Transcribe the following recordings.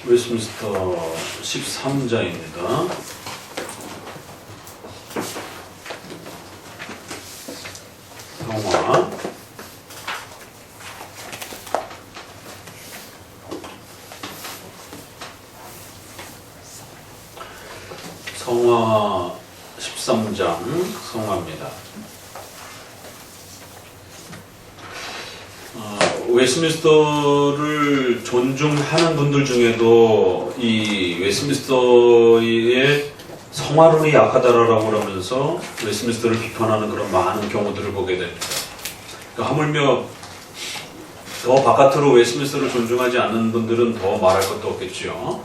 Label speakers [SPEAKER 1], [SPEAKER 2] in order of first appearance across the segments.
[SPEAKER 1] 웨스트민스터 13장입니다. 성화. 성화 13장 성화입니다. 웨스트민스터를 존중하는 분들 중에도 이 웨스트민스터의 성화론이 약하다라고 하면서 웨스트민스터를 비판하는 그런 많은 경우들을 보게 됩니다. 그러니까 하물며 더 바깥으로 웨스트민스터를 존중하지 않는 분들은 더 말할 것도 없겠죠.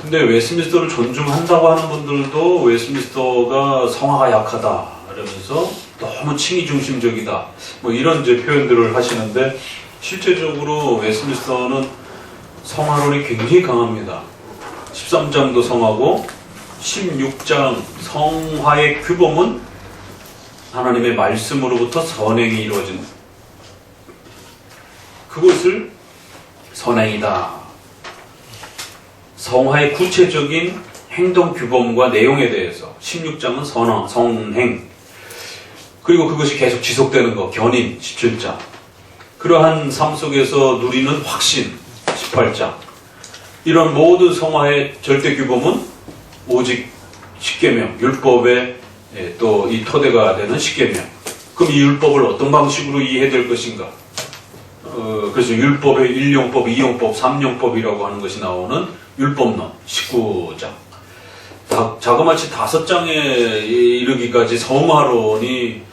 [SPEAKER 1] 근데 웨스트민스터를 존중한다고 하는 분들도 웨스트민스터가 성화가 약하다 이러면서 너무 칭의 중심적이다 뭐 이런 이제 표현들을 하시는데, 실제적으로 웨스트민스터는 성화론이 굉장히 강합니다. 13장도 성화고 16장 성화의 규범은 하나님의 말씀으로부터 선행이 이루어진 그것을 선행이다. 성화의 구체적인 행동 규범과 내용에 대해서 16장은 성행, 그리고 그것이 계속 지속되는 것, 견인 17장, 그러한 삶 속에서 누리는 확신 18장, 이런 모든 성화의 절대 규범은 오직 십계명, 율법의 또 이 토대가 되는 십계명. 그럼 이 율법을 어떤 방식으로 이해해야 될 것인가? 그래서 율법의 1용법, 2용법, 3용법이라고 하는 것이 나오는 율법론 19장. 자그마치 5장에 이르기까지 성화론이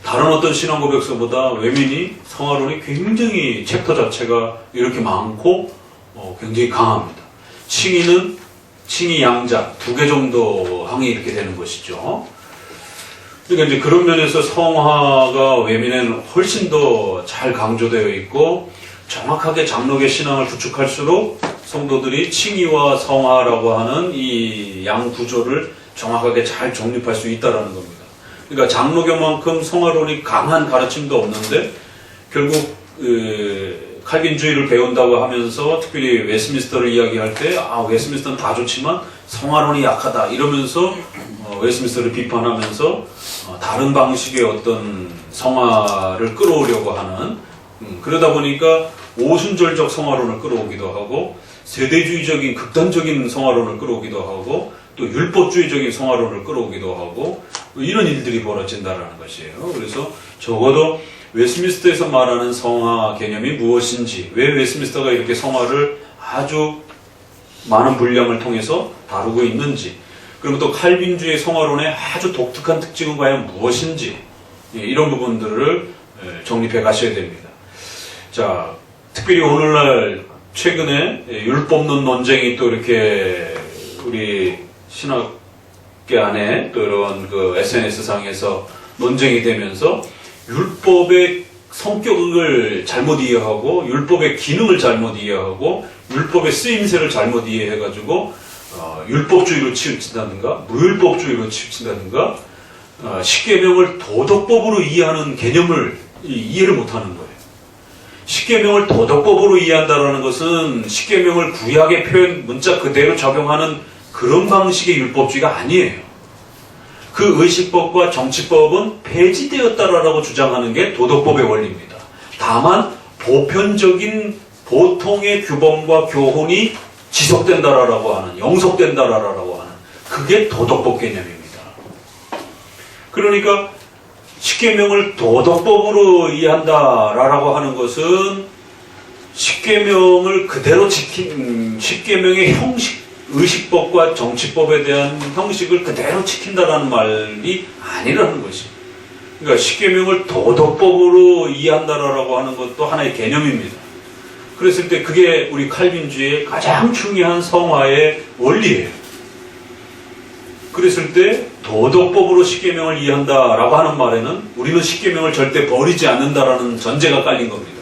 [SPEAKER 1] 다른 어떤 신앙 고백서보다 외면이 성화론이 굉장히 챕터 자체가 이렇게 많고 굉장히 강합니다. 칭의는 칭의 양자 2개 정도 항이 이렇게 되는 것이죠. 그러니까 이제 그런 면에서 성화가 외면에는 훨씬 더 잘 강조되어 있고, 정확하게 장로계 신앙을 구축할수록 성도들이 칭의와 성화라고 하는 이 양 구조를 정확하게 잘 정립할 수 있다는 겁니다. 그러니까 장로교만큼 성화론이 강한 가르침도 없는데, 결국 칼빈주의를 배운다고 하면서 특별히 웨스트민스터를 이야기할 때 웨스트민스터는 다 좋지만 성화론이 약하다 이러면서 웨스트민스터를 비판하면서 다른 방식의 어떤 성화를 끌어오려고 하는, 그러다 보니까 오순절적 성화론을 끌어오기도 하고, 세대주의적인 극단적인 성화론을 끌어오기도 하고, 또 율법주의적인 성화론을 끌어오기도 하고, 이런 일들이 벌어진다는 것이에요. 그래서 적어도 웨스트민스터에서 말하는 성화 개념이 무엇인지, 왜 웨스트민스터가 이렇게 성화를 아주 많은 분량을 통해서 다루고 있는지, 그리고 또 칼빈주의 성화론의 아주 독특한 특징은 과연 무엇인지, 이런 부분들을 정립해 가셔야 됩니다. 자, 특별히 오늘날 최근에 율법론 논쟁이 또 이렇게 우리 신학계 안에 또 이런 그 SNS상에서 논쟁이 되면서 율법의 성격을 잘못 이해하고, 율법의 기능을 잘못 이해하고, 율법의 쓰임새를 잘못 이해해가지고 율법주의로 치우친다든가 무율법주의로 치우친다든가 십계명을 도덕법으로 이해하는 개념을 이해를 못하는 거예요. 십계명을 도덕법으로 이해한다는 것은 십계명을 구약의 표현 문자 그대로 적용하는 그런 방식의 율법주의가 아니에요. 그 의식법과 정치법은 폐지되었다라고 주장하는 게 도덕법의 원리입니다. 다만 보편적인 보통의 규범과 교훈이 지속된다라고 하는, 영속된다라고 하는, 그게 도덕법 개념입니다. 그러니까 십계명을 도덕법으로 이해한다라고 하는 것은 십계명을 그대로 지킨, 십계명의 형식, 의식법과 정치법에 대한 형식을 그대로 지킨다라는 말이 아니라는 것이에요. 그러니까 십계명을 도덕법으로 이해한다라고 하는 것도 하나의 개념입니다. 그랬을 때 그게 우리 칼빈주의의 가장 중요한 성화의 원리예요. 그랬을 때 도덕법으로 십계명을 이해한다라고 하는 말에는 우리는 십계명을 절대 버리지 않는다라는 전제가 깔린 겁니다.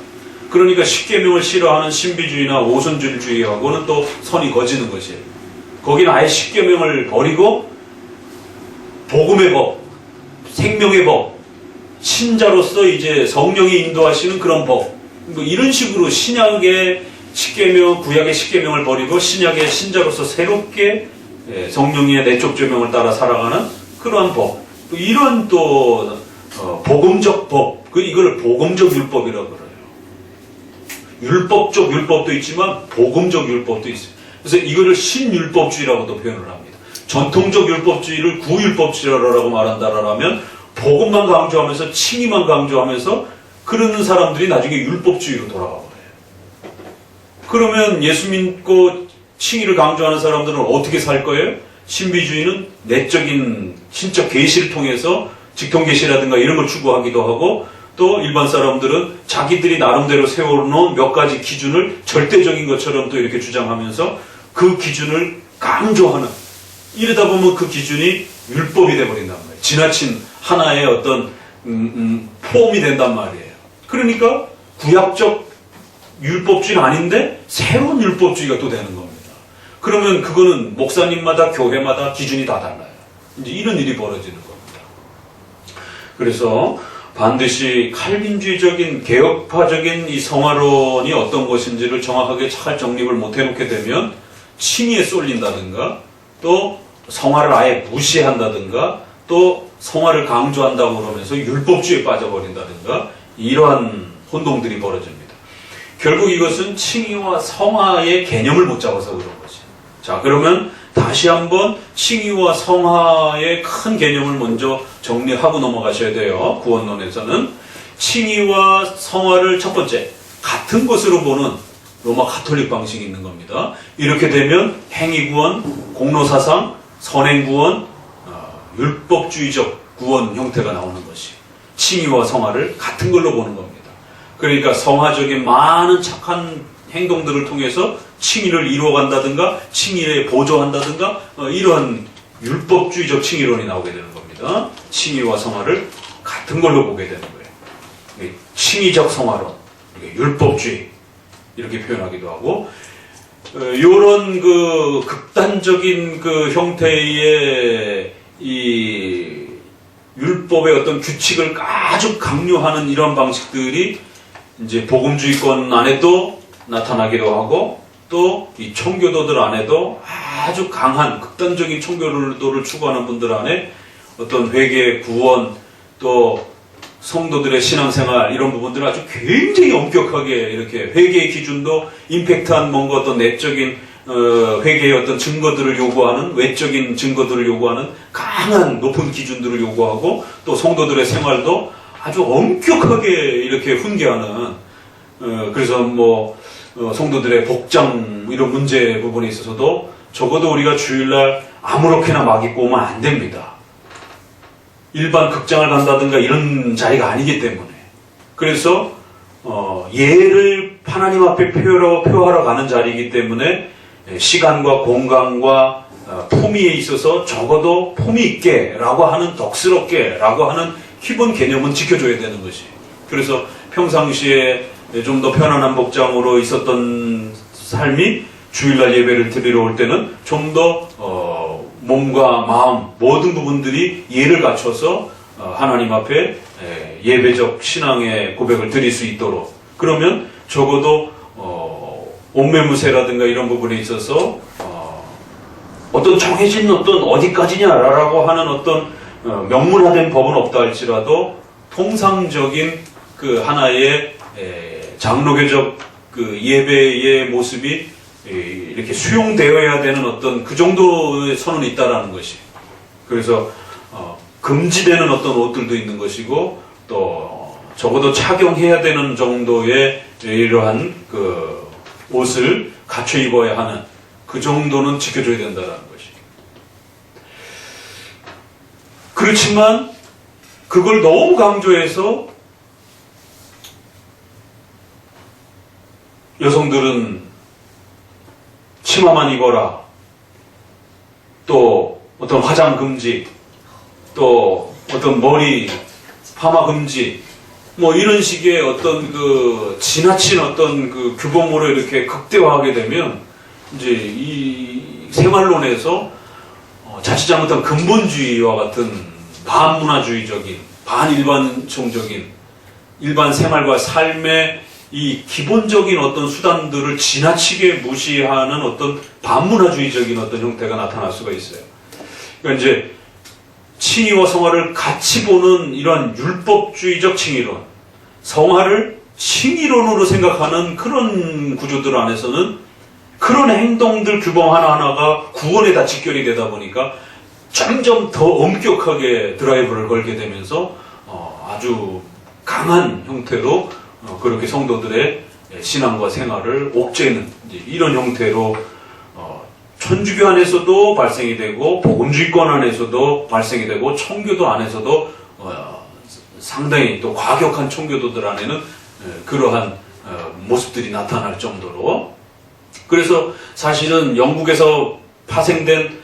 [SPEAKER 1] 그러니까 십계명을 싫어하는 신비주의나 오순절주의하고는 또 선이 거지는 것이에요. 거기는 아예 십계명을 버리고 복음의 법, 생명의 법, 신자로서 이제 성령이 인도하시는 그런 법, 뭐 이런 식으로 신약의 십계명, 구약의 십계명을 버리고 신약의 신자로서 새롭게 성령의 내적 조명을 따라 살아가는 그러한 법, 또 이런 또 복음적 법, 이걸 복음적 율법이라고 그래요. 율법적 율법도 있지만 복음적 율법도 있어요. 그래서 이거를 신율법주의라고도 표현을 합니다. 전통적 율법주의를 구율법주의라고 말한다라면 복음만 강조하면서 칭의만 강조하면서 그러는 사람들이 나중에 율법주의로 돌아가 버려요. 그러면 예수 믿고 칭의를 강조하는 사람들은 어떻게 살 거예요? 신비주의는 내적인 신적 계시를 통해서 직통계시라든가 이런 걸 추구하기도 하고, 또 일반 사람들은 자기들이 나름대로 세워놓은 몇 가지 기준을 절대적인 것처럼 또 이렇게 주장하면서 그 기준을 강조하는, 이러다 보면 그 기준이 율법이 돼버린단 말이에요. 지나친 하나의 어떤 폼이 된단 말이에요. 그러니까 구약적 율법주의는 아닌데 새로운 율법주의가 또 되는 겁니다. 그러면 그거는 목사님마다 교회마다 기준이 다 달라요. 이제 이런 일이 벌어지는 겁니다. 그래서 반드시 칼빈주의적인 개혁파적인 이 성화론이 어떤 것인지를 정확하게 잘 정립을 못 해놓게 되면 칭의에 쏠린다든가, 또 성화를 아예 무시한다든가, 또 성화를 강조한다고 그러면서 율법주의에 빠져버린다든가, 이러한 혼동들이 벌어집니다. 결국 이것은 칭의와 성화의 개념을 못 잡아서 그런 거지. 자, 그러면 다시 한번 칭의와 성화의 큰 개념을 먼저 정리하고 넘어가셔야 돼요. 구원론에서는 칭의와 성화를 첫 번째 같은 것으로 보는 로마 가톨릭 방식이 있는 겁니다. 이렇게 되면 행위구원, 공로사상, 선행구원, 율법주의적 구원 형태가 나오는 것이 칭의와 성화를 같은 걸로 보는 겁니다. 그러니까 성화적인 많은 착한 행동들을 통해서 칭의를 이루어간다든가 칭의에 보조한다든가 이러한 율법주의적 칭의론이 나오게 되는 겁니다. 칭의와 성화를 같은 걸로 보게 되는 거예요. 칭의적 성화론, 율법주의 이렇게 표현하기도 하고, 이런 그 극단적인 그 형태의 이 율법의 어떤 규칙을 아주 강요하는 이런 방식들이 이제 복음주의권 안에도 나타나기도 하고, 또 이 청교도들 안에도 아주 강한 극단적인 청교도를 추구하는 분들 안에 어떤 회개, 구원, 또 성도들의 신앙생활 이런 부분들을 아주 굉장히 엄격하게 이렇게 회개의 기준도 임팩트한 뭔가 어떤 내적인 회개의 어떤 증거들을 요구하는, 외적인 증거들을 요구하는 강한 높은 기준들을 요구하고, 또 성도들의 생활도 아주 엄격하게 이렇게 훈계하는, 그래서 뭐 성도들의 복장 이런 문제 부분에 있어서도 적어도 우리가 주일날 아무렇게나 막 입고 오면 안 됩니다. 일반 극장을 간다든가 이런 자리가 아니기 때문에. 그래서 예를 하나님 앞에 표하러 가는 자리이기 때문에 시간과 공간과 품위에 있어서 적어도 품위 있게 라고 하는, 덕스럽게 라고 하는 기본 개념은 지켜줘야 되는 것이. 그래서 평상시에 좀 더 편안한 복장으로 있었던 삶이 주일날 예배를 드리러 올 때는 좀 더 몸과 마음 모든 부분들이 예를 갖춰서 하나님 앞에 예배적 신앙의 고백을 드릴 수 있도록, 그러면 적어도 옷매무새라든가 이런 부분에 있어서 어떤 정해진 어떤 어디까지냐라고 하는 어떤 명문화된 법은 없다 할지라도 통상적인 그 하나의 장로교적 그 예배의 모습이 이렇게 수용되어야 되는 어떤 그 정도의 선언이 있다라는 것이. 그래서 금지되는 어떤 옷들도 있는 것이고, 또 적어도 착용해야 되는 정도의 이러한 그 옷을 갖춰 입어야 하는 그 정도는 지켜줘야 된다는 것이. 그렇지만 그걸 너무 강조해서 여성들은 치마만 입어라, 또 어떤 화장 금지, 또 어떤 머리 파마 금지, 뭐 이런 식의 어떤 그 지나친 어떤 그 규범으로 이렇게 극대화하게 되면 이제 이 생활론에서 자칫 잘못한 근본주의와 같은 반문화주의적인, 반일반종적인 일반 생활과 삶의 이 기본적인 어떤 수단들을 지나치게 무시하는 어떤 반문화주의적인 어떤 형태가 나타날 수가 있어요. 그러니까 이제 칭의와 성화를 같이 보는 이러한 율법주의적 칭의론, 성화를 칭의론으로 생각하는 그런 구조들 안에서는 그런 행동들 규범 하나하나가 구원에 다 직결이 되다 보니까 점점 더 엄격하게 드라이브를 걸게 되면서 아주 강한 형태로 그렇게 성도들의 신앙과 생활을 옥죄는 이런 형태로 천주교 안에서도 발생이 되고 복음주의권 안에서도 발생이 되고 청교도 안에서도 상당히 또 과격한 청교도들 안에는 그러한 모습들이 나타날 정도로, 그래서 사실은 영국에서 파생된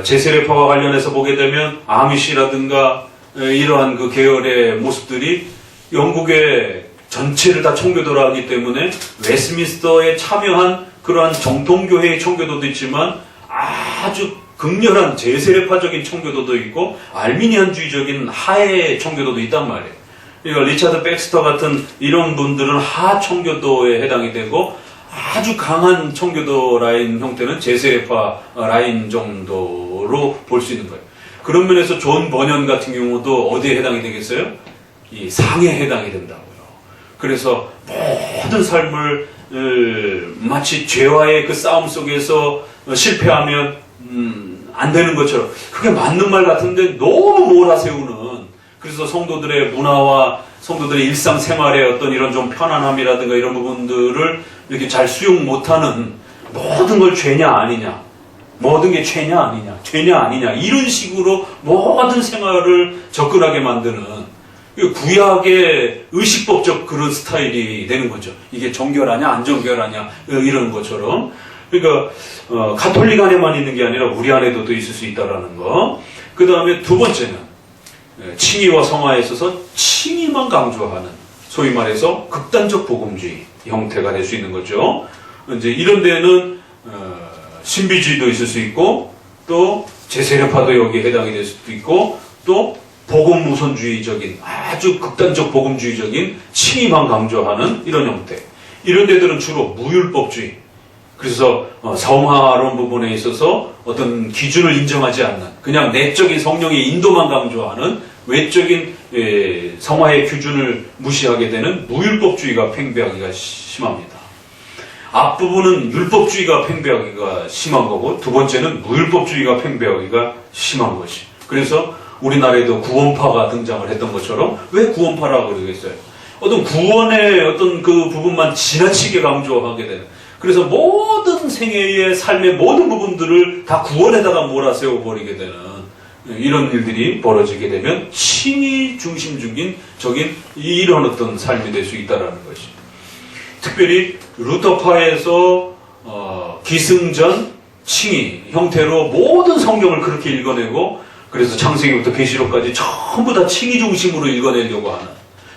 [SPEAKER 1] 제세례파와 관련해서 보게 되면 아미시라든가 이러한 그 계열의 모습들이 영국의 전체를 다 청교도로 하기 때문에 웨스민스터에 참여한 그러한 정통교회의 청교도도 있지만 아주 극렬한 제세례파적인 청교도도 있고 알미니안주의적인 하의 청교도도 있단 말이에요. 그러니까 리차드 백스터 같은 이런 분들은 하 청교도에 해당이 되고 아주 강한 청교도 라인 형태는 제세례파 라인 정도로 볼 수 있는 거예요. 그런 면에서 존 버년 같은 경우도 어디에 해당이 되겠어요? 이 상에 해당이 된다고요. 그래서 모든 삶을 마치 죄와의 그 싸움 속에서 실패하면 안 되는 것처럼, 그게 맞는 말 같은데 너무 몰아세우는, 그래서 성도들의 문화와 성도들의 일상생활의 어떤 이런 좀 편안함이라든가 이런 부분들을 이렇게 잘 수용 못하는, 모든 걸 죄냐 아니냐, 모든 게 죄냐 아니냐, 죄냐 아니냐, 이런 식으로 모든 생활을 접근하게 만드는 구약의 의식법적 그런 스타일이 되는 거죠. 이게 정결하냐 안 정결하냐 이런 것처럼. 그러니까 가톨릭 안에만 있는 게 아니라 우리 안에도 또 있을 수 있다라는 거. 그 다음에 두 번째는 칭의와 성화에 있어서 칭의만 강조하는, 소위 말해서 극단적 복음주의 형태가 될 수 있는 거죠. 이제 이런 데는 신비주의도 있을 수 있고, 또 제세례파도 여기에 해당이 될 수도 있고, 또 복음 우선주의적인 아주 극단적 복음주의적인 칭의만 강조하는 이런 형태. 이런 데들은 주로 무율법주의. 그래서 성화론 부분에 있어서 어떤 기준을 인정하지 않는, 그냥 내적인 성령의 인도만 강조하는 외적인 성화의 기준을 무시하게 되는 무율법주의가 팽배하기가 심합니다. 앞부분은 율법주의가 팽배하기가 심한 거고, 두 번째는 무율법주의가 팽배하기가 심한 것이. 그래서 우리나라에도 구원파가 등장을 했던 것처럼, 왜 구원파라고 그러겠어요? 어떤 구원의 어떤 그 부분만 지나치게 강조하게 되는, 그래서 모든 생애의 삶의 모든 부분들을 다 구원에다가 몰아세워 버리게 되는 이런 일들이 벌어지게 되면 칭의 중심적인 이런 어떤 삶이 될 수 있다는 것이. 특별히 루터파에서 기승전 칭의 형태로 모든 성경을 그렇게 읽어내고, 그래서 창세기부터 계시록까지 전부 다 칭의 중심으로 읽어내려고 하는,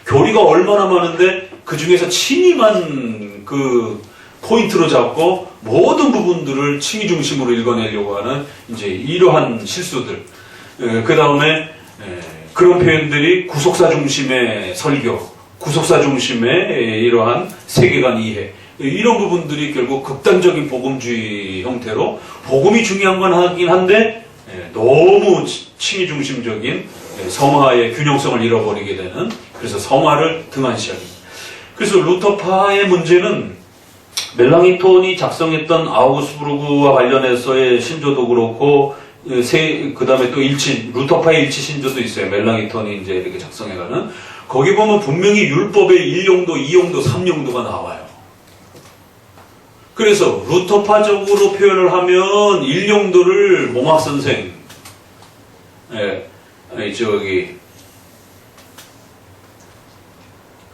[SPEAKER 1] 교리가 얼마나 많은데 그 중에서 칭의만 그 포인트로 잡고 모든 부분들을 칭의 중심으로 읽어내려고 하는 이제 이러한 실수들. 그 다음에 그런 표현들이 구속사 중심의 설교, 구속사 중심의 이러한 세계관 이해, 이런 부분들이 결국 극단적인 복음주의 형태로, 복음이 중요한 건 하긴 한데 너무 칭의 중심적인 성화의 균형성을 잃어버리게 되는, 그래서 성화를 등한시합니다. 그래서 루터파의 문제는 멜랑이톤이 작성했던 아우구스부르크와 관련해서의 신조도 그렇고, 그 다음에 또 루터파의 일치 신조도 있어요. 멜랑이톤이 이제 이렇게 작성해가는. 거기 보면 분명히 율법의 1용도, 2용도, 3용도가 나와요. 그래서 루터파적으로 표현을 하면 1용도를 몽학 선생,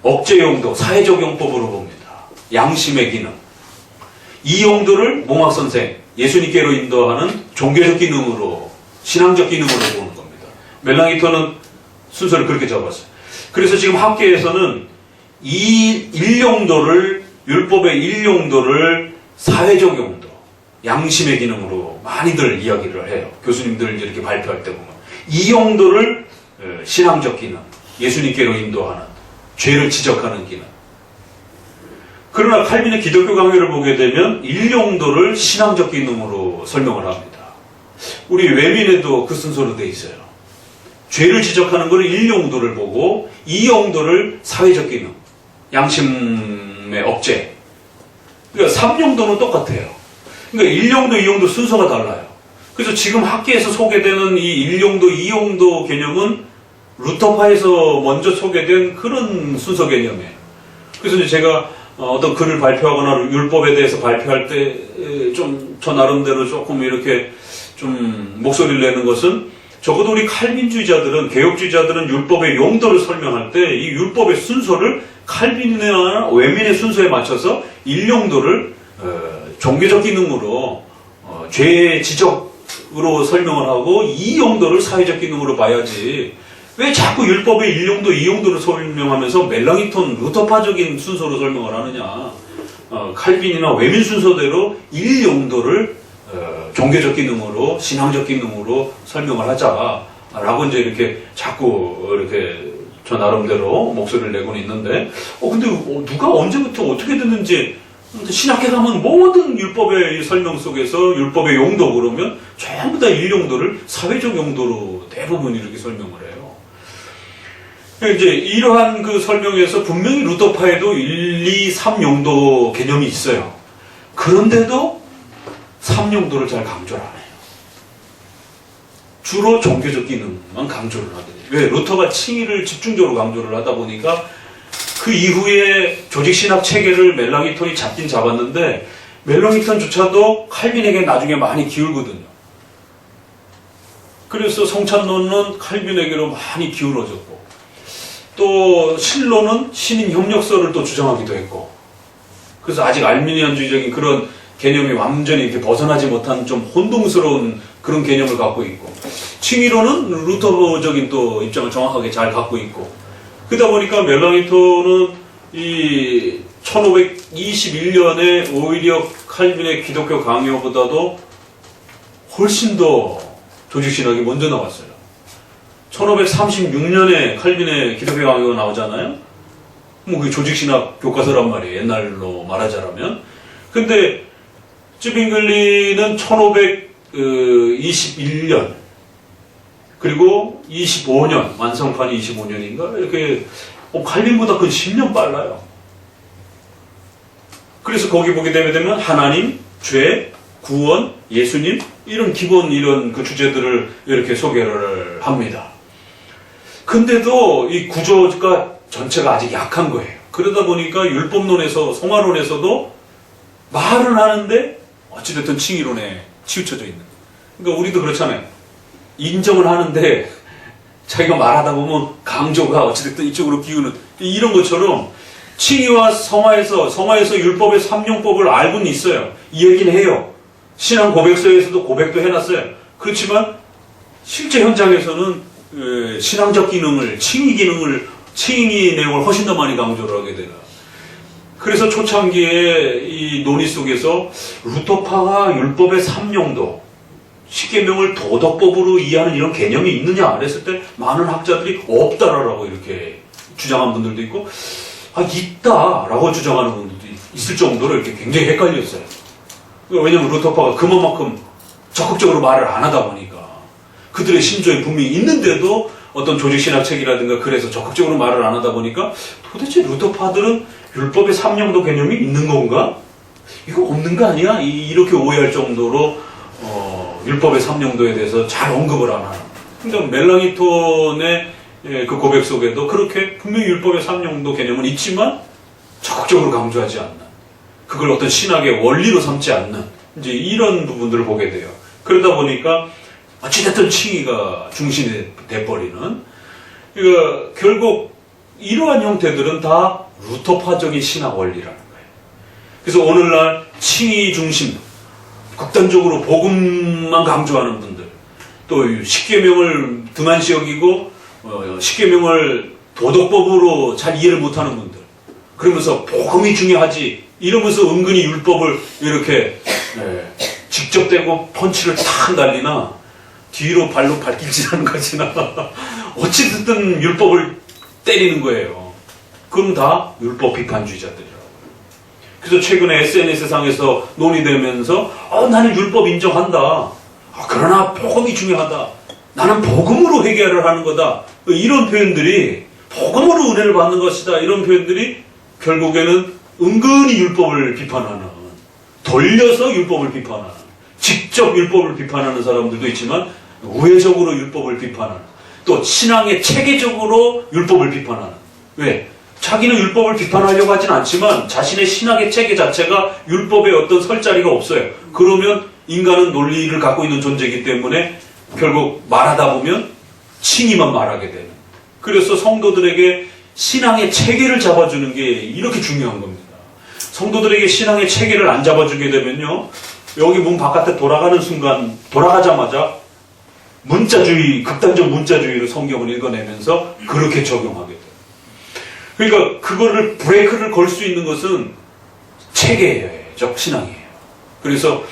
[SPEAKER 1] 억제용도, 사회적 용법으로 봅니다. 양심의 기능. 2용도를 몽학 선생, 예수님께로 인도하는 종교적 기능으로, 신앙적 기능으로 보는 겁니다. 멜랑이톤은 순서를 그렇게 잡았어요. 그래서 지금 학계에서는 이 1용도를, 율법의 1용도를 사회적 용도, 양심의 기능으로 많이들 이야기를 해요. 교수님들 이렇게 발표할 때 보면. 2용도를 신앙적 기능, 예수님께로 인도하는, 죄를 지적하는 기능. 그러나 칼빈의 기독교 강요를 보게 되면 일용도를 신앙적 기능으로 설명을 합니다. 우리 외민에도 그 순서로 돼 있어요. 죄를 지적하는 것을 일용도를 보고 이용도를 사회적 기능, 양심의 억제. 그러니까 3용도는 똑같아요. 그러니까 일용도, 이용도 순서가 달라요. 그래서 지금 학계에서 소개되는 이 일용도, 이용도 개념은 루터파에서 먼저 소개된 그런 순서 개념이에요. 그래서 이제 제가 어떤 글을 발표하거나 율법에 대해서 발표할 때 좀 저 나름대로 조금 이렇게 좀 목소리를 내는 것은 적어도 우리 칼빈주의자들은, 개혁주의자들은 율법의 용도를 설명할 때 이 율법의 순서를 칼빈이나 외민의 순서에 맞춰서 일용도를 종교적 기능으로 죄 지적으로 설명을 하고 이용도를 사회적 기능으로 봐야지 왜 자꾸 율법의 일용도, 이용도를 설명하면서 멜랑이톤, 루터파적인 순서로 설명을 하느냐. 칼빈이나 외민 순서대로 일용도를 종교적 기능으로, 신앙적 기능으로 설명을 하자라고 이제 이렇게 자꾸 이렇게 저 나름대로 목소리를 내고는 있는데, 근데 누가 언제부터 어떻게 됐는지, 신학회 가면 모든 율법의 설명 속에서 율법의 용도 그러면 전부 다 일용도를 사회적 용도로 대부분 이렇게 설명을 해요. 이제 이러한 그 설명에서 분명히 루터파에도 1, 2, 3용도 개념이 있어요. 그런데도 3용도를 잘 강조를 안 해요. 주로 종교적 기능만 강조를 하거든요. 왜? 루터가 칭의를 집중적으로 강조를 하다 보니까 그 이후에 조직신학 체계를 멜랑이톤이 잡긴 잡았는데 멜랑이톤조차도 칼빈에게 나중에 많이 기울거든요. 그래서 성찬론은 칼빈에게로 많이 기울어졌고 또 실로는 신인 협력설을 또 주장하기도 했고, 그래서 아직 알미니안주의적인 그런 개념이 완전히 이렇게 벗어나지 못한 좀 혼동스러운 그런 개념을 갖고 있고, 칭의로는 루터적인 또 입장을 정확하게 잘 갖고 있고, 그러다 보니까 멜랑이톤은 이 1521년에 오히려 칼빈의 기독교 강요보다도 훨씬 더 조직신학이 먼저 나왔어요. 1536년에 칼빈의 기독교 강요가 나오잖아요. 뭐 그게 조직신학 교과서란 말이에요. 옛날로 말하자면. 근데 쯔빙글리는 1521년 그리고 25년, 완성판이 25년인가? 이렇게 칼빈보다 그 10년 빨라요. 그래서 거기 보게 되면 하나님, 죄, 구원, 예수님 이런 기본 이런 그 주제들을 이렇게 소개를 합니다. 근데도 이 구조가 전체가 아직 약한 거예요. 그러다 보니까 율법론에서, 성화론에서도 말은 하는데 어찌됐든 칭의론에 치우쳐져 있는. 그러니까 우리도 그렇잖아요. 인정을 하는데 자기가 말하다 보면 강조가 어찌됐든 이쪽으로 기우는 이런 것처럼 칭의와 성화에서 율법의 3용법을 알고는 있어요. 이 얘기는 해요. 신앙 고백서에서도 고백도 해놨어요. 그렇지만 실제 현장에서는 신앙적 기능을, 칭의 내용을 훨씬 더 많이 강조를 하게 되나. 그래서 초창기에 이 논의 속에서 루터파가 율법의 3용도, 10계명을 도덕법으로 이해하는 이런 개념이 있느냐 그랬을 때 많은 학자들이 없다라고 이렇게 주장한 분들도 있고, 있다라고 주장하는 분들도 있을 정도로 이렇게 굉장히 헷갈렸어요. 왜냐면 루터파가 그만큼 적극적으로 말을 안 하다 보니까 그들의 심조에 분명히 있는데도 어떤 조직신학책이라든가 그래서 적극적으로 말을 안 하다 보니까 도대체 루터파들은 율법의 3용도 개념이 있는 건가? 이거 없는 거 아니야? 이렇게 오해할 정도로 율법의 3용도에 대해서 잘 언급을 안 하는. 그러니까 멜랑이톤의 그 고백 속에도 그렇게 분명히 율법의 3용도 개념은 있지만 적극적으로 강조하지 않는, 그걸 어떤 신학의 원리로 삼지 않는 이제 이런 부분들을 보게 돼요. 그러다 보니까 어찌됐든 칭의가 중심이 돼버리는. 그러니까 결국 이러한 형태들은 다 루터파적인 신학 원리라는 거예요. 그래서 오늘날 칭의 중심, 극단적으로 복음만 강조하는 분들, 또 10계명을 등한시 여기고 10계명을 도덕법으로 잘 이해를 못하는 분들, 그러면서 복음이 중요하지 이러면서 은근히 율법을 이렇게 직접 대고 펀치를 탁 날리나 뒤로 발로 발길질하는 것이나 어찌됐든 율법을 때리는 거예요. 그럼 다 율법 비판주의자들이라고요. 그래서 최근에 SNS상에서 논의되면서 나는 율법 인정한다. 그러나 복음이 중요하다. 나는 복음으로 해결을 하는 거다. 이런 표현들이 복음으로 은혜를 받는 것이다. 이런 표현들이 결국에는 은근히 율법을 비판하는, 돌려서 율법을 비판하는, 직접 율법을 비판하는 사람들도 있지만 우회적으로 율법을 비판하는, 또 신앙의 체계적으로 율법을 비판하는. 왜? 자기는 율법을 비판하려고 하진 않지만 자신의 신학의 체계 자체가 율법에 어떤 설 자리가 없어요. 그러면 인간은 논리를 갖고 있는 존재이기 때문에 결국 말하다 보면 칭의만 말하게 되는. 그래서 성도들에게 신앙의 체계를 잡아주는 게 이렇게 중요한 겁니다. 성도들에게 신앙의 체계를 안 잡아주게 되면요, 여기 문 바깥에 돌아가는 순간, 돌아가자마자 문자주의, 극단적 문자주의로 성경을 읽어내면서 그렇게 적용하게 돼요. 그러니까 그거를 브레이크를 걸 수 있는 것은 체계적 신앙이에요. 그래서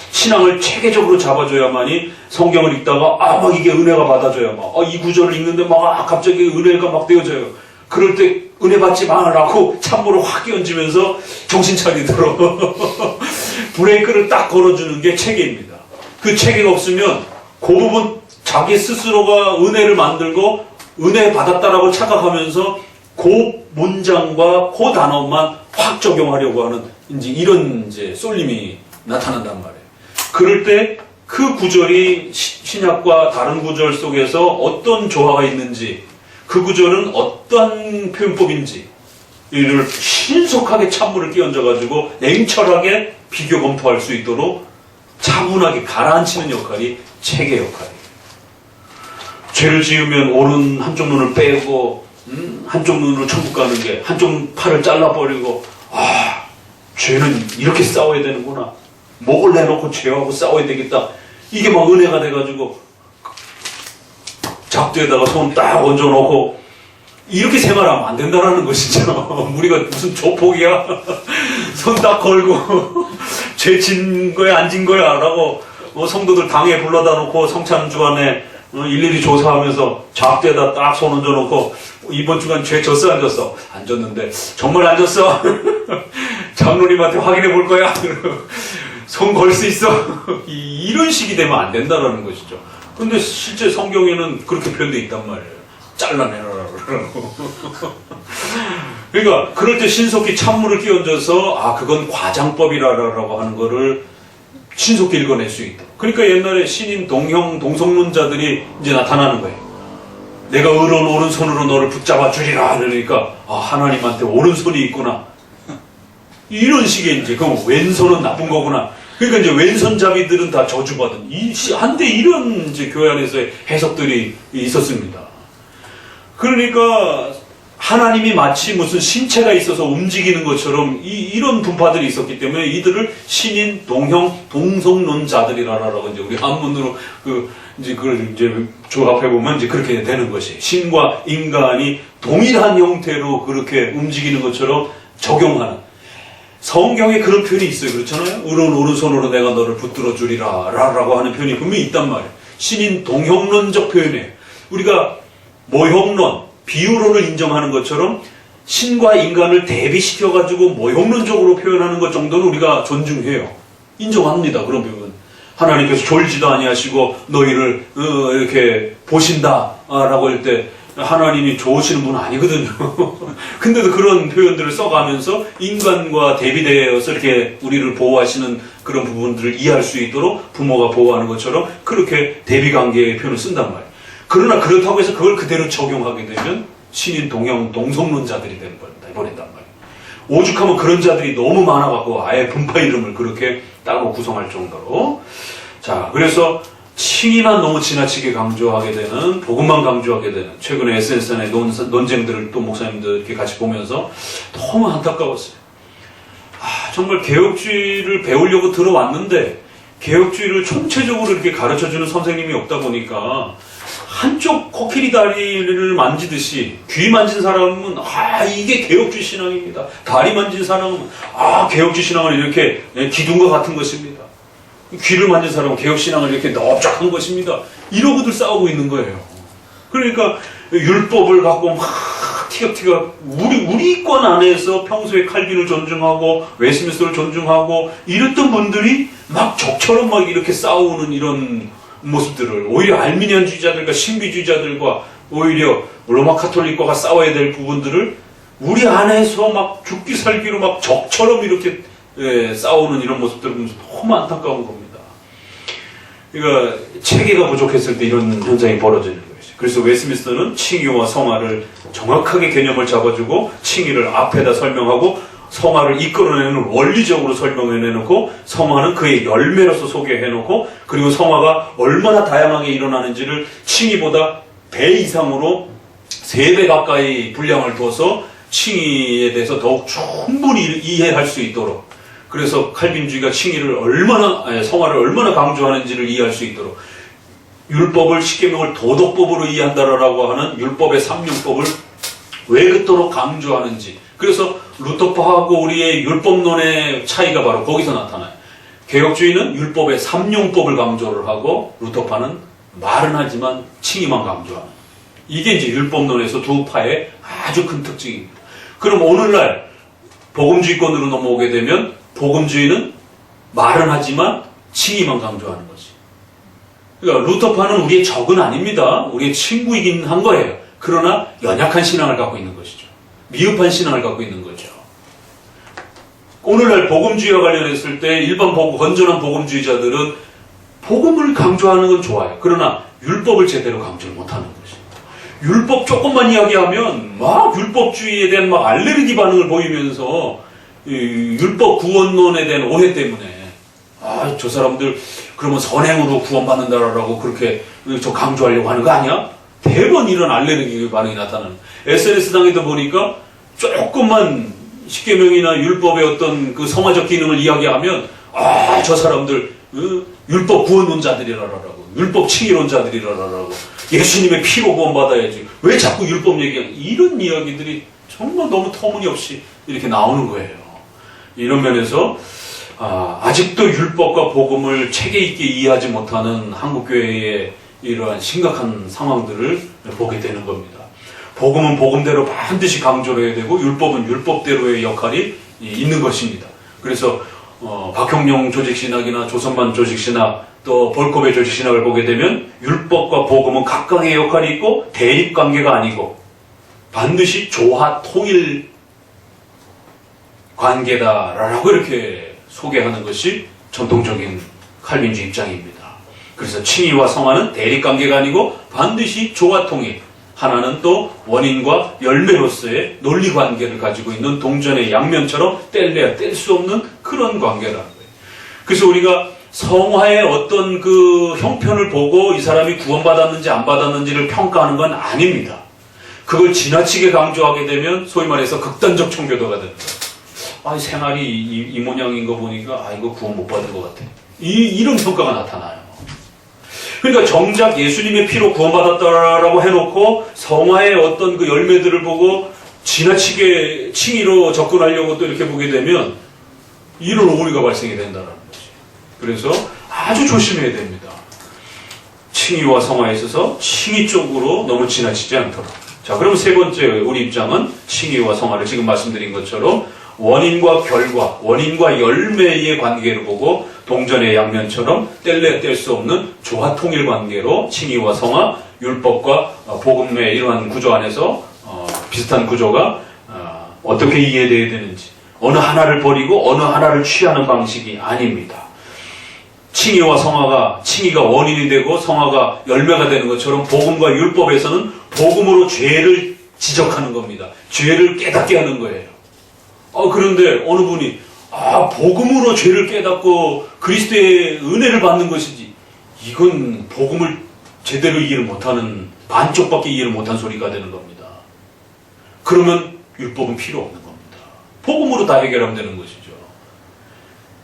[SPEAKER 1] 신앙을 체계적으로 잡아줘야만이 성경을 읽다가 막 이게 은혜가 받아져야 이 구절을 읽는데 갑자기 은혜가 막 되어져요. 그럴 때 은혜 받지 말라고 찬물을 확 끼얹으면서 정신 차리도록 브레이크를 딱 걸어주는 게 체계입니다. 그 체계가 없으면 그 부분 자기 스스로가 은혜를 만들고 은혜 받았다라고 착각하면서 그 문장과 그 단어만 확 적용하려고 하는 이런 쏠림이 나타난단 말이에요. 그럴 때 그 구절이 신약과 다른 구절 속에서 어떤 조화가 있는지, 그 구절은 어떤 표현법인지 이를 신속하게 찬물을 끼얹어가지고 냉철하게 비교 검토할 수 있도록 차분하게 가라앉히는 역할이 체계 역할이에요. 죄를 지으면 오른 한쪽 눈을 빼고 한쪽 눈으로 천국 가는 게, 한쪽 팔을 잘라버리고, 죄는 이렇게 싸워야 되는구나. 목을 내놓고 죄하고 싸워야 되겠다. 이게 막 은혜가 돼가지고 작두에다가 손 딱 얹어놓고 이렇게 생활하면 안 된다는 것이죠. 우리가 무슨 조폭이야? 손 딱 걸고 죄 진 거야 안 진 거야 라고 성도들 당에 불러다 놓고 성찬 주간에 일일이 조사하면서 작두에다 딱 손 얹어놓고 이번 주간 죄 졌어 안 졌어? 안 졌는데 정말 안 졌어? 장로님한테 확인해 볼 거야? 손 걸 수 있어? 이런 식이 되면 안 된다는 것이죠. 근데 실제 성경에는 그렇게 표현되어 있단 말이에요. 잘라내라. 그러니까 그럴 때 신속히 찬물을 끼얹어서 그건 과장법이라고 하는 거를 신속히 읽어낼 수 있다. 그러니까 옛날에 신인 동성론자들이 이제 나타나는 거예요. 내가 의로운 오른손으로 너를 붙잡아 주리라. 그러니까 하나님한테 오른손이 있구나. 이런 식의 그럼 왼손은 나쁜 거구나. 그러니까 이제 왼손잡이들은 다 저주받은 한때 이런 교회 안에서의 해석들이 있었습니다. 그러니까 하나님이 마치 무슨 신체가 있어서 움직이는 것처럼 이런 분파들이 있었기 때문에 이들을 신인 동성론자들이라고 이제 우리 한문으로 그걸 이제 조합해 보면 이제 그렇게 되는 것이, 신과 인간이 동일한 형태로 그렇게 움직이는 것처럼 적용하는. 성경에 그런 표현이 있어요. 그렇잖아요. 의로운 오른손으로 내가 너를 붙들어 주리라 라고 하는 표현이 분명히 있단 말이에요. 신인 동형론적 표현이에요. 우리가 모형론, 비유론을 인정하는 것처럼 신과 인간을 대비시켜가지고 모형론적으로 표현하는 것 정도는 우리가 존중해요. 인정합니다. 그런 부분. 하나님께서 졸지도 아니하시고 너희를 이렇게 보신다 라고 할 때 하나님이 좋으시는 분은 아니거든요. 근데도 그런 표현들을 써가면서 인간과 대비되어서 이렇게 우리를 보호하시는 그런 부분들을 이해할 수 있도록 부모가 보호하는 것처럼 그렇게 대비관계의 표현을 쓴단 말이에요. 그러나 그렇다고 해서 그걸 그대로 적용하게 되면 신인 동성론자들이 되버린단 말이에요. 오죽하면 그런 자들이 너무 많아갖고 아예 분파 이름을 그렇게 따로 구성할 정도로. 자, 그래서 칭의만 너무 지나치게 강조하게 되는, 복음만 강조하게 되는, 최근에 SNS의 논쟁들을 또 목사님들 이렇게 같이 보면서 너무 안타까웠어요. 정말 개혁주의를 배우려고 들어왔는데 개혁주의를 총체적으로 이렇게 가르쳐주는 선생님이 없다 보니까 한쪽 코끼리 다리를 만지듯이 귀 만진 사람은 이게 개혁주의 신앙입니다. 다리 만진 사람은 개혁주의 신앙을 이렇게 기둥과 같은 것입니다. 귀를 만진 사람은 개혁신앙을 이렇게 넓적한 것입니다. 이러고들 싸우고 있는 거예요. 그러니까 율법을 갖고 막 티격태격 우리권 안에서 평소에 칼빈을 존중하고 웨스민스터를 존중하고 이랬던 분들이 막 적처럼 막 이렇게 싸우는 이런 모습들을 오히려 알미니안주의자들과 신비주의자들과 오히려 로마 카톨릭과가 싸워야 될 부분들을 우리 안에서 막 죽기 살기로 막 적처럼 이렇게 싸우는 이런 모습들을 보면서 너무 안타까운 겁니다. 그러니까 체계가 부족했을 때 이런 현상이 벌어지는 것이죠. 그래서 웨스민스터는 칭의와 성화를 정확하게 개념을 잡아주고 칭의를 앞에다 설명하고 성화를 이끌어내는 원리적으로 설명해내놓고 성화는 그의 열매로서 소개해놓고 그리고 성화가 얼마나 다양하게 일어나는지를 칭의보다 배 이상으로 3배 가까이 분량을 둬서 칭의에 대해서 더욱 충분히 이해할 수 있도록 그래서 칼빈주의가 성화를 얼마나 강조하는지를 이해할 수 있도록 율법을 십계명을 도덕법으로 이해한다라고 하는 율법의 삼륜법을 왜 그토록 강조하는지 그래서 루터파하고 우리의 율법론의 차이가 바로 거기서 나타나요. 개혁주의는 율법의 삼륜법을 강조를 하고 루터파는 말은 하지만 칭의만 강조하는 이게 이제 율법론에서 두 파의 아주 큰 특징입니다. 그럼 오늘날 복음주의권으로 넘어오게 되면 복음주의는 말은 하지만 칭의만 강조하는 거지. 그러니까 루터파는 우리의 적은 아닙니다. 우리의 친구이긴 한 거예요. 그러나 연약한 신앙을 갖고 있는 것이죠. 미흡한 신앙을 갖고 있는 거죠. 오늘날 복음주의와 관련했을 때 일반 건전한 복음주의자들은 복음을 강조하는 건 좋아요. 그러나 율법을 제대로 강조를 못하는 것입니다. 율법 조금만 이야기하면 막 율법주의에 대한 막 알레르기 반응을 보이면서 율법 구원론에 대한 오해 때문에 저 사람들 그러면 선행으로 구원받는다라고 그렇게 저 강조하려고 하는 거 아니야? 대번 이런 알레르기 반응이 나타나는 SNS당에도 보니까 조금만 십계명이나 율법의 어떤 그 성화적 기능을 이야기하면 저 사람들 율법 구원론자들이라라고 율법 칭의론자들이라라고 예수님의 피로 구원받아야지 왜 자꾸 율법 얘기하냐 이런 이야기들이 정말 너무 터무니없이 이렇게 나오는 거예요. 이런 면에서 아직도 율법과 복음을 체계 있게 이해하지 못하는 한국교회의 이러한 심각한 상황들을 보게 되는 겁니다. 복음은 복음대로 반드시 강조를 해야 되고 율법은 율법대로의 역할이 있는 것입니다. 그래서 박형룡 조직신학이나 조선반 조직신학 또 볼컵의 조직신학을 보게 되면 율법과 복음은 각각의 역할이 있고 대립관계가 아니고 반드시 조화 통일 관계다라고 이렇게 소개하는 것이 전통적인 칼빈주의 입장입니다. 그래서 칭의와 성화는 대립관계가 아니고 반드시 조화 통일 하나는 또 원인과 열매로서의 논리관계를 가지고 있는 동전의 양면처럼 뗄래야 뗄 수 없는 그런 관계라는 거예요. 그래서 우리가 성화의 어떤 그 형편을 보고 이 사람이 구원받았는지 안 받았는지를 평가하는 건 아닙니다. 그걸 지나치게 강조하게 되면 소위 말해서 극단적 청교도가 되는 거예요. 생활이 이 모양인 거 보니까 이거 구원 못 받은 것 같아. 이런 평가가 나타나요. 그러니까 정작 예수님의 피로 구원받았다라고 해놓고 성화의 어떤 그 열매들을 보고 지나치게 칭의로 접근하려고 또 이렇게 보게 되면 이런 오류가 발생이 된다는 거지. 그래서 아주 조심해야 됩니다. 칭의와 성화에 있어서 칭의 쪽으로 너무 지나치지 않도록. 자, 그럼 세 번째 우리 입장은 칭의와 성화를 지금 말씀드린 것처럼 원인과 결과, 원인과 열매의 관계를 보고 동전의 양면처럼 뗄래야 뗄 수 없는 조화 통일 관계로 칭의와 성화, 율법과 복음의 이러한 구조 안에서 비슷한 구조가 어떻게 이해되어야 되는지 어느 하나를 버리고 어느 하나를 취하는 방식이 아닙니다. 칭의와 성화가 칭의가 원인이 되고 성화가 열매가 되는 것처럼 복음과 율법에서는 복음으로 죄를 지적하는 겁니다. 죄를 깨닫게 하는 거예요. 그런데 어느 분이 복음으로 죄를 깨닫고 그리스도의 은혜를 받는 것이지 이건 복음을 제대로 이해를 못하는 반쪽밖에 이해를 못한 소리가 되는 겁니다. 그러면 율법은 필요 없는 겁니다. 복음으로 다 해결하면 되는 것이죠.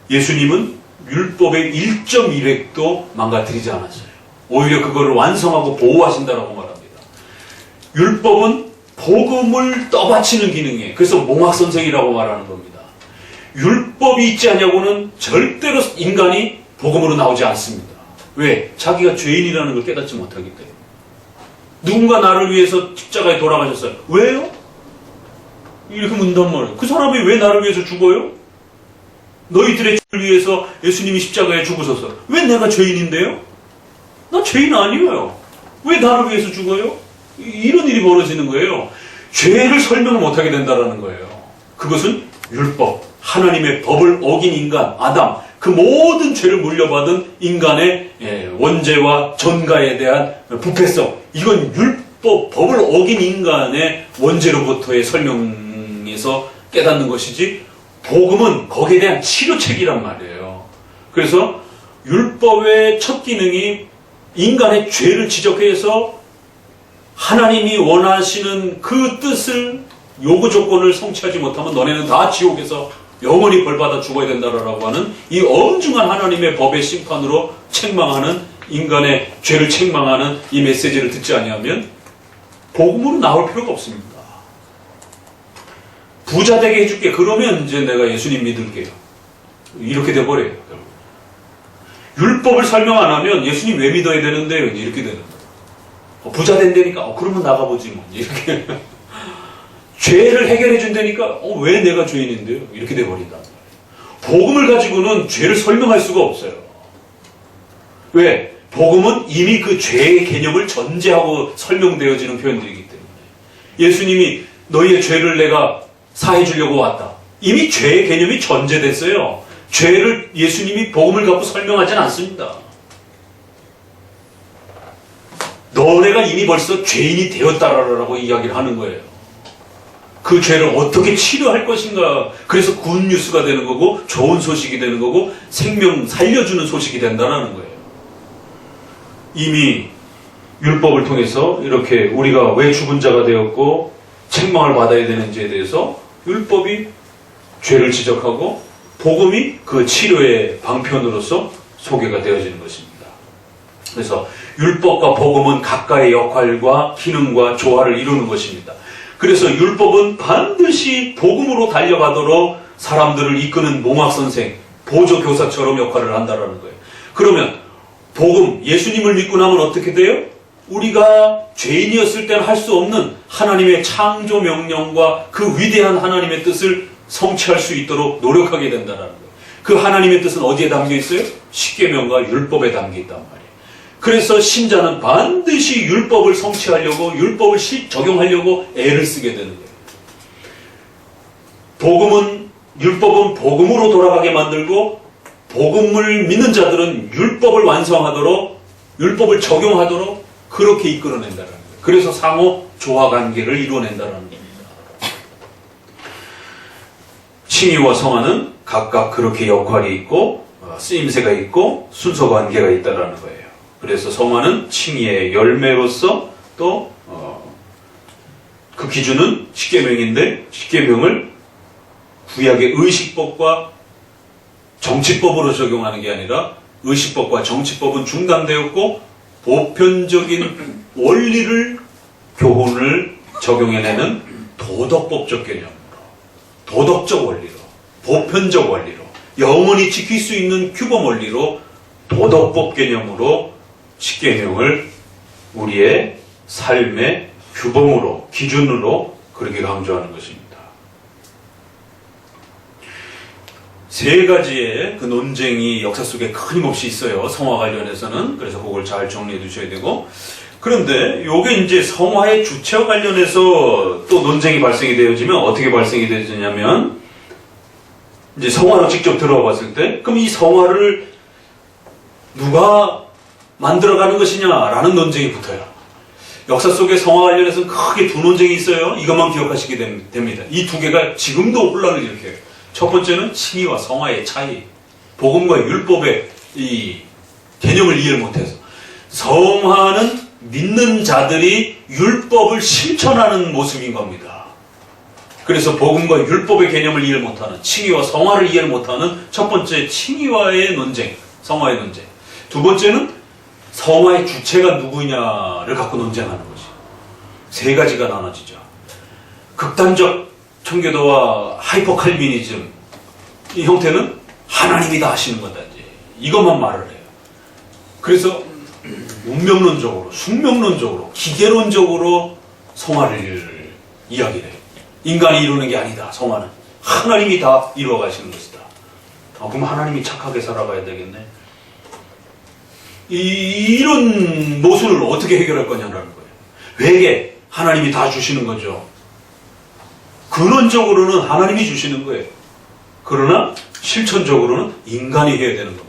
[SPEAKER 1] 예수님은 율법의 1.1획도 망가뜨리지 않았어요. 오히려 그거를 완성하고 보호하신다라고 말합니다. 율법은 복음을 떠받치는 기능이에요. 그래서 몽학선생이라고 말하는 겁니다. 율법이 있지 않냐고는 절대로 인간이 복음으로 나오지 않습니다. 왜? 자기가 죄인이라는 걸 깨닫지 못하기 때문에. 누군가 나를 위해서 십자가에 돌아가셨어요. 왜요? 이렇게 묻는단 말이에요. 그 사람이 왜 나를 위해서 죽어요? 너희들의 죄를 위해서 예수님이 십자가에 죽으셔서. 왜 내가 죄인인데요? 나 죄인 아니에요. 왜 나를 위해서 죽어요? 이런 일이 벌어지는 거예요. 죄를 설명을 못하게 된다는 거예요. 그것은 율법, 하나님의 법을 어긴 인간, 아담, 그 모든 죄를 물려받은 인간의 원죄와 전가에 대한 부패성, 이건 율법, 법을 어긴 인간의 원죄로부터의 설명에서 깨닫는 것이지, 복음은 거기에 대한 치료책이란 말이에요. 그래서 율법의 첫 기능이 인간의 죄를 지적해서 하나님이 원하시는 그 뜻을, 요구 조건을 성취하지 못하면 너네는 다 지옥에서 영원히 벌받아 죽어야 된다라고 하는 이 엄중한 하나님의 법의 심판으로 책망하는, 인간의 죄를 책망하는 이 메시지를 듣지 아니하면 복음으로 나올 필요가 없습니다. 부자 되게 해줄게. 그러면 이제 내가 예수님 믿을게요. 이렇게 돼버려요. 율법을 설명 안 하면 예수님 왜 믿어야 되는데 이렇게 되는 거예요. 부자 된다니까 그러면 나가보지 뭐 이렇게. 죄를 해결해 준다니까 왜 내가 죄인인데요? 이렇게 돼버린다. 복음을 가지고는 죄를 설명할 수가 없어요. 왜? 복음은 이미 그 죄의 개념을 전제하고 설명되어지는 표현들이기 때문에. 예수님이 너희의 죄를 내가 사해 주려고 왔다. 이미 죄의 개념이 전제됐어요. 죄를 예수님이 복음을 갖고 설명하지는 않습니다. 너네가 이미 벌써 죄인이 되었다라고 이야기를 하는 거예요. 그 죄를 어떻게 치료할 것인가. 그래서 굿뉴스가 되는 거고 좋은 소식이 되는 거고 생명 살려주는 소식이 된다는 거예요. 이미 율법을 통해서 이렇게 우리가 왜 죽은 자가 되었고 책망을 받아야 되는지에 대해서 율법이 죄를 지적하고 복음이 그 치료의 방편으로서 소개가 되어지는 것입니다. 그래서 율법과 복음은 각각의 역할과 기능과 조화를 이루는 것입니다. 그래서 율법은 반드시 복음으로 달려가도록 사람들을 이끄는 몽학선생, 보조교사처럼 역할을 한다는 거예요. 그러면 복음, 예수님을 믿고 나면 어떻게 돼요? 우리가 죄인이었을 때는 할 수 없는 하나님의 창조 명령과 그 위대한 하나님의 뜻을 성취할 수 있도록 노력하게 된다는 거예요. 그 하나님의 뜻은 어디에 담겨 있어요? 십계명과 율법에 담겨 있단 말이에요. 그래서 신자는 반드시 율법을 성취하려고, 율법을 적용하려고 애를 쓰게 되는 거예요. 율법은 복음으로 돌아가게 만들고, 복음을 믿는 자들은 율법을 완성하도록, 율법을 적용하도록 그렇게 이끌어낸다는 거예요. 그래서 상호 조화 관계를 이루어낸다는 겁니다. 칭의와 성화는 각각 그렇게 역할이 있고 쓰임새가 있고 순서 관계가 있다는 거예요. 그래서 성화는 칭의의 열매로서 또 그 기준은 십계명인데 십계명을 구약의 의식법과 정치법으로 적용하는 게 아니라 의식법과 정치법은 중단되었고 보편적인 원리를 교훈을 적용해내는 도덕법적 개념으로, 도덕적 원리로, 보편적 원리로, 영원히 지킬 수 있는 규범 원리로, 도덕법 개념으로 십계명을 우리의 삶의 규범으로, 기준으로 그렇게 강조하는 것입니다. 세 가지의 그 논쟁이 역사 속에 끊임없이 있어요. 성화 관련해서는. 그래서 그걸 잘 정리해 두셔야 되고. 그런데 요게 이제 성화의 주체와 관련해서 또 논쟁이 발생이 되어지면 어떻게 발생이 되어지냐면, 이제 성화로 직접 들어와 봤을 때, 그럼 이 성화를 누가 만들어가는 것이냐라는 논쟁이 붙어요. 역사 속에 성화 관련해서는 크게 두 논쟁이 있어요. 이것만 기억하시게 됩니다. 이 두 개가 지금도 혼란을 일으켜요. 첫 번째는 칭의와 성화의 차이, 복음과 율법의 이 개념을 이해를 못해서. 성화는 믿는 자들이 율법을 실천하는 모습인 겁니다. 그래서 복음과 율법의 개념을 이해를 못하는, 칭의와 성화를 이해를 못하는 첫 번째 칭의와의 논쟁, 성화의 논쟁. 두 번째는 성화의 주체가 누구냐를 갖고 논쟁하는 거지. 세 가지가 나눠지죠. 극단적 청교도와 하이퍼 칼비니즘, 이 형태는 하나님이 다 하시는 거다, 이제 이것만 말을 해요. 그래서 운명론적으로, 숙명론적으로, 기계론적으로 성화를 이야기를 해요. 인간이 이루는 게 아니다. 성화는 하나님이 다 이루어 가시는 것이다. 그럼 하나님이 착하게 살아가야 되겠네. 이런 모순을 어떻게 해결할 거냐는 거예요. 회개, 하나님이 다 주시는 거죠. 근원적으로는 하나님이 주시는 거예요. 그러나 실천적으로는 인간이 해야 되는 겁니다.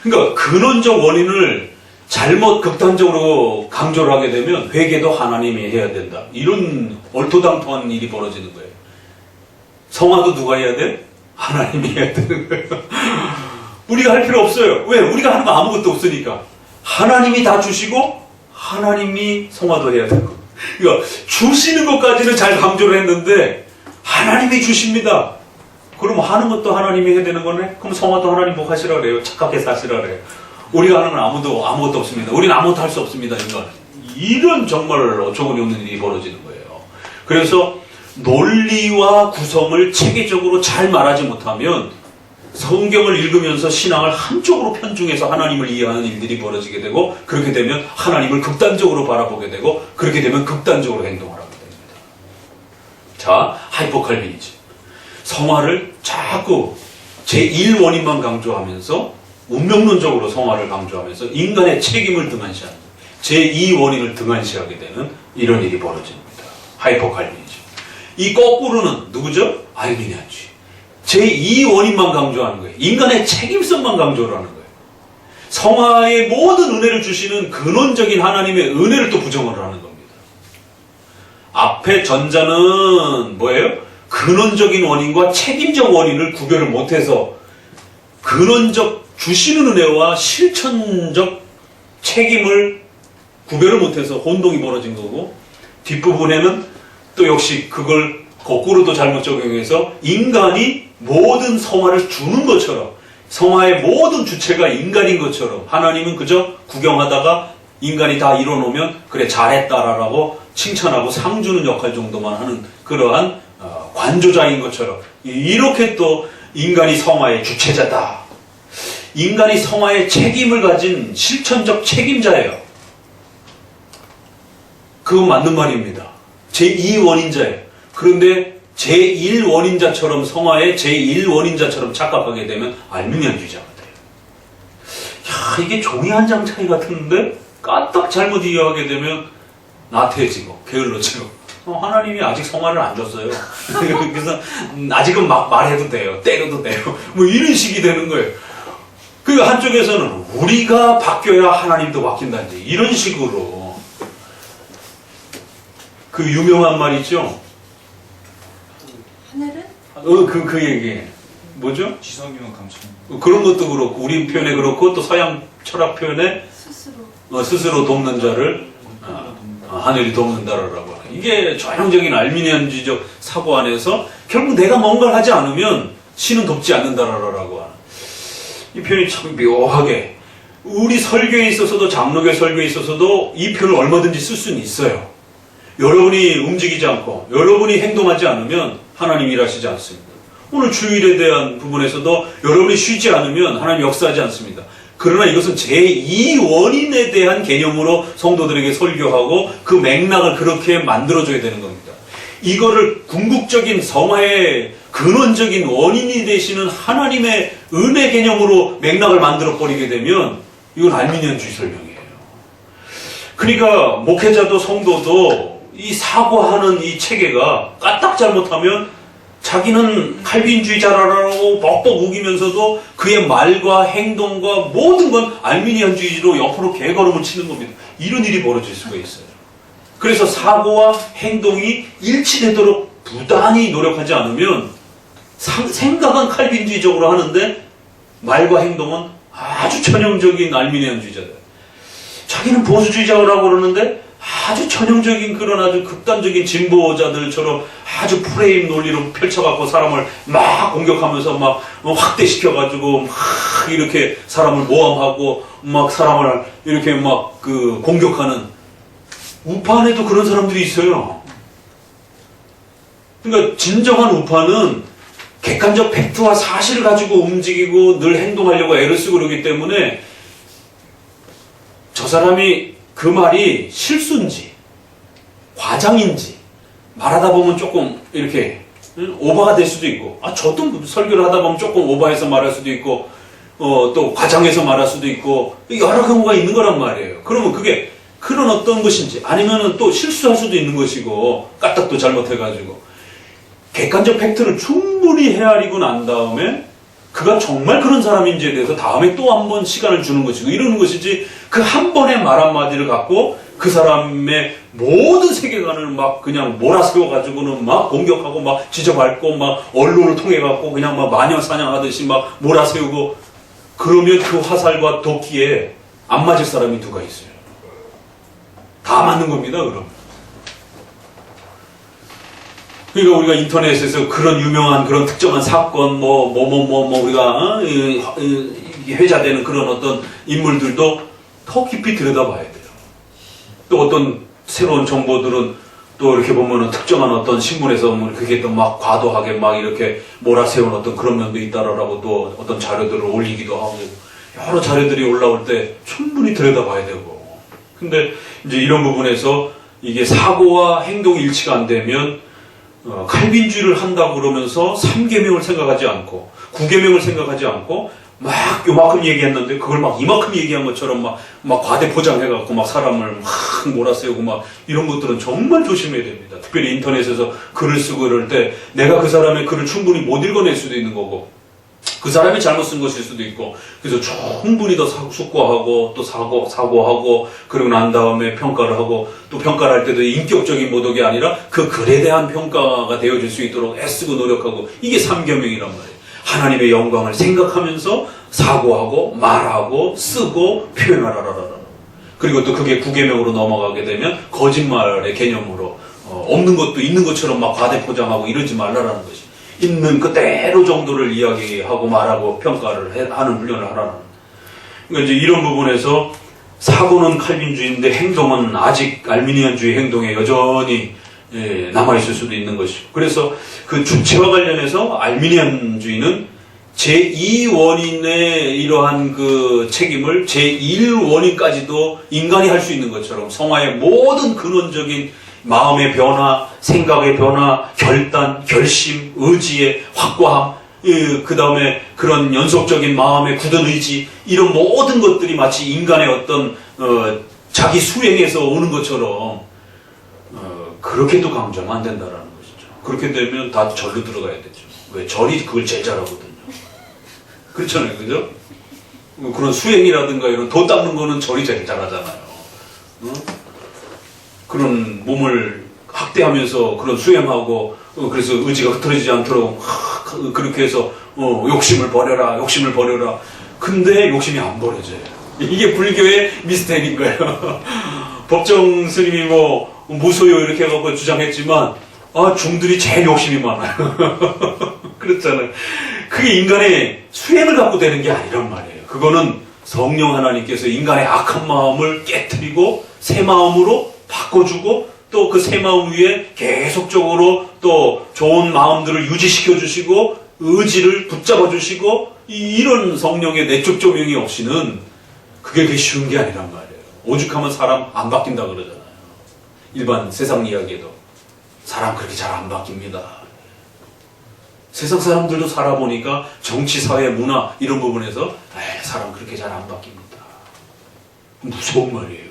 [SPEAKER 1] 그러니까 근원적 원인을 잘못 극단적으로 강조를 하게 되면 회개도 하나님이 해야 된다. 이런 얼토당토한 일이 벌어지는 거예요. 성화도 누가 해야 돼? 하나님이 해야 되는 거예요. 우리가 할 필요 없어요. 왜? 우리가 하는 거 아무것도 없으니까. 하나님이 다 주시고 하나님이 성화도 해야 되는 거예요. 그러니까 주시는 것까지는 잘 강조를 했는데 하나님이 주십니다. 그럼 하는 것도 하나님이 해야 되는 거네? 그럼 성화도 하나님 뭐 하시라 그래요? 착하게 사시라 그래요. 우리가 하는 건 아무것도 없습니다. 우리는 아무것도 할 수 없습니다. 이런 정말 어처구니 없는 일이 벌어지는 거예요. 그래서 논리와 구성을 체계적으로 잘 말하지 못하면 성경을 읽으면서 신앙을 한쪽으로 편중해서 하나님을 이해하는 일들이 벌어지게 되고, 그렇게 되면 하나님을 극단적으로 바라보게 되고, 그렇게 되면 극단적으로 행동을 하게 됩니다. 자, 하이포칼빈이즘. 성화를 자꾸 제1원인만 강조하면서 운명론적으로 성화를 강조하면서 인간의 책임을 등한시하는, 제2원인을 등한시하게 되는 이런 일이 벌어집니다. 하이포칼빈이즘. 이 거꾸로는 누구죠? 알미니안주의. 제2원인만 강조하는 거예요. 인간의 책임성만 강조를 하는 거예요. 성화의 모든 은혜를 주시는 근원적인 하나님의 은혜를 또 부정을 하는 겁니다. 앞에 전자는 뭐예요? 근원적인 원인과 책임적 원인을 구별을 못해서 근원적 주시는 은혜와 실천적 책임을 구별을 못해서 혼동이 벌어진 거고, 뒷부분에는 또 역시 그걸 거꾸로도 잘못 적용해서 인간이 모든 성화를 주는 것처럼, 성화의 모든 주체가 인간인 것처럼, 하나님은 그저 구경하다가 인간이 다 이뤄놓으면 그래 잘했다라고 칭찬하고 상 주는 역할 정도만 하는 그러한 관조자인 것처럼, 이렇게 또 인간이 성화의 주체자다. 인간이 성화의 책임을 가진 실천적 책임자예요. 그건 맞는 말입니다. 제2원인자예요. 그런데 제1원인자처럼, 성화의 제1원인자처럼 착각하게 되면 알미니안주의자가 돼요. 야, 이게 종이 한 장 차이 같은데 까딱 잘못 이해하게 되면 나태해지고 게을러지고, 하나님이 아직 성화를 안 줬어요. 그래서 아직은 막 말해도 돼요. 때려도 돼요. 뭐 이런 식이 되는 거예요. 그 한쪽에서는 우리가 바뀌어야 하나님도 바뀐다든지 이런 식으로, 그 유명한 말 있죠?
[SPEAKER 2] 하늘은?
[SPEAKER 1] 그 얘기. 뭐죠?
[SPEAKER 3] 지성이면 감추는.
[SPEAKER 1] 그런 것도 그렇고, 우리 표현에 그렇고, 또 서양 철학 표현에 스스로 돕는 자를 하늘이 돕는다라고 하는. 이게 전형적인 알미니안주의적 사고 안에서 결국 내가 뭔가를 하지 않으면 신은 돕지 않는다라고 하는. 이 표현이 참 묘하게, 우리 설교에 있어서도, 장로교 설교에 있어서도 이 표현을 얼마든지 쓸 수는 있어요. 여러분이 움직이지 않고 여러분이 행동하지 않으면 하나님 일하시지 않습니다. 오늘 주일에 대한 부분에서도 여러분이 쉬지 않으면 하나님 역사하지 않습니다. 그러나 이것은 제2원인에 대한 개념으로 성도들에게 설교하고 그 맥락을 그렇게 만들어줘야 되는 겁니다. 이거를 궁극적인 성화의 근원적인 원인이 되시는 하나님의 은혜 개념으로 맥락을 만들어버리게 되면 이건 알미니안주의 설명이에요. 그러니까 목회자도 성도도 이 사고하는 이 체계가 까딱 잘못하면 자기는 칼빈주의자라고 뻑뻑 우기면서도 그의 말과 행동과 모든 건 알미니안주의로 옆으로 개걸음을 치는 겁니다. 이런 일이 벌어질 수가 있어요. 그래서 사고와 행동이 일치되도록 부단히 노력하지 않으면 생각은 칼빈주의적으로 하는데 말과 행동은 아주 전형적인 알미니안주의자다. 자기는 보수주의자라고 그러는데 아주 전형적인 그런 아주 극단적인 진보자들처럼 아주 프레임 논리로 펼쳐갖고 사람을 막 공격하면서 막 확대시켜가지고 막 이렇게 사람을 모함하고 막 사람을 이렇게 막 그 공격하는, 우파안에도 그런 사람들이 있어요. 그러니까 진정한 우파는 객관적 팩트와 사실을 가지고 움직이고 늘 행동하려고 애를 쓰고 그러기 때문에 저 사람이 그 말이 실수인지 과장인지 말하다 보면 조금 이렇게 오버가 될 수도 있고, 저도 설교를 하다 보면 조금 오버해서 말할 수도 있고, 또 과장해서 말할 수도 있고, 여러 경우가 있는 거란 말이에요. 그러면 그게 그런 어떤 것인지, 아니면은 또 실수할 수도 있는 것이고, 까딱도 잘못해가지고, 객관적 팩트를 충분히 헤아리고 난 다음에, 그가 정말 그런 사람인지에 대해서 다음에 또 한 번 시간을 주는 것이고, 이러는 것이지, 그 한 번의 말 한마디를 갖고, 그 사람의 모든 세계관을 막 그냥 몰아세워가지고는 막 공격하고 막 지저밟고 막 언론을 통해갖고 그냥 막 마녀 사냥하듯이 막 몰아세우고, 그러면 그 화살과 도끼에 안 맞을 사람이 누가 있어요? 다 맞는 겁니다, 그럼. 그러니까 우리가 인터넷에서 그런 유명한 그런 특정한 사건, 우리가, 회자되는 그런 어떤 인물들도 더 깊이 들여다봐야 돼요. 또 어떤 새로운 정보들은 또 이렇게 보면은 특정한 어떤 신문에서 그게 또 막 과도하게 막 이렇게 몰아세운 어떤 그런 면도 있다라고 또 어떤 자료들을 올리기도 하고, 여러 자료들이 올라올 때 충분히 들여다봐야 되고. 근데 이제 이런 부분에서 이게 사고와 행동이 일치가 안 되면 칼빈주의를 한다고 그러면서 3계명을 생각하지 않고 9계명을 생각하지 않고 막 요만큼 얘기했는데 그걸 막 이만큼 얘기한 것처럼 막 과대 포장해갖고 막 사람을 막 몰아세우고 막 이런 것들은 정말 조심해야 됩니다. 특별히 인터넷에서 글을 쓰고 이럴 때 내가 그 사람의 글을 충분히 못 읽어낼 수도 있는 거고, 그 사람이 잘못 쓴 것일 수도 있고, 그래서 충분히 더 숙고하고 또 사고하고 그러고 난 다음에 평가를 하고, 또 평가를 할 때도 인격적인 모독이 아니라 그 글에 대한 평가가 되어질 수 있도록 애쓰고 노력하고, 이게 3계명이란 말이에요. 하나님의 영광을 생각하면서 사고하고 말하고 쓰고 표현하라라라. 그리고 또 그게 9계명으로 넘어가게 되면 거짓말의 개념으로 없는 것도 있는 것처럼 막 과대 포장하고 이러지 말라라는 것이, 있는 그대로 정도를 이야기하고 말하고 평가를 하는 훈련을 하라는. 그러니까 이제 이런 부분에서 사고는 칼빈주의인데 행동은 아직 알미니안주의 행동에 여전히 남아있을 수도 있는 것이고, 그래서 그 주체와 관련해서 알미니안주의는 제2원인의 이러한 그 책임을 제1원인까지도 인간이 할 수 있는 것처럼 성화의 모든 근원적인 마음의 변화, 생각의 변화, 결단, 결심, 의지의 확고함, 그 다음에 그런 연속적인 마음의 굳은 의지, 이런 모든 것들이 마치 인간의 어떤 자기 수행에서 오는 것처럼 그렇게 또 강조하면 안 된다라는 것이죠. 그렇게 되면 다 절로 들어가야 되죠. 왜? 절이 그걸 제일 잘하거든요. 그렇잖아요, 그죠? 그런 수행이라든가 이런 도 닦는 거는 절이 제일 잘하잖아요. 그런 몸을 학대하면서 그런 수행하고, 그래서 의지가 흐트러지지 않도록 그렇게 해서 욕심을 버려라, 욕심을 버려라. 근데 욕심이 안 버려져요. 이게 불교의 미스테리인 거예요. 법정 스님이 무소요 이렇게 해갖고 주장했지만, 중들이 제일 욕심이 많아요. 그렇잖아요. 그게 인간의 수행을 갖고 되는 게 아니란 말이에요. 그거는 성령 하나님께서 인간의 악한 마음을 깨트리고 새 마음으로 바꿔주고, 또 그 새 마음 위에 계속적으로 또 좋은 마음들을 유지시켜 주시고 의지를 붙잡아 주시고, 이런 성령의 내적 조명이 없이는 그게 쉬운 게 아니란 말이에요. 오죽하면 사람 안 바뀐다 그러잖아요. 일반 세상 이야기에도 사람 그렇게 잘 안 바뀝니다. 세상 사람들도 살아보니까 정치, 사회, 문화 이런 부분에서 사람 그렇게 잘 안 바뀝니다. 무서운 말이에요.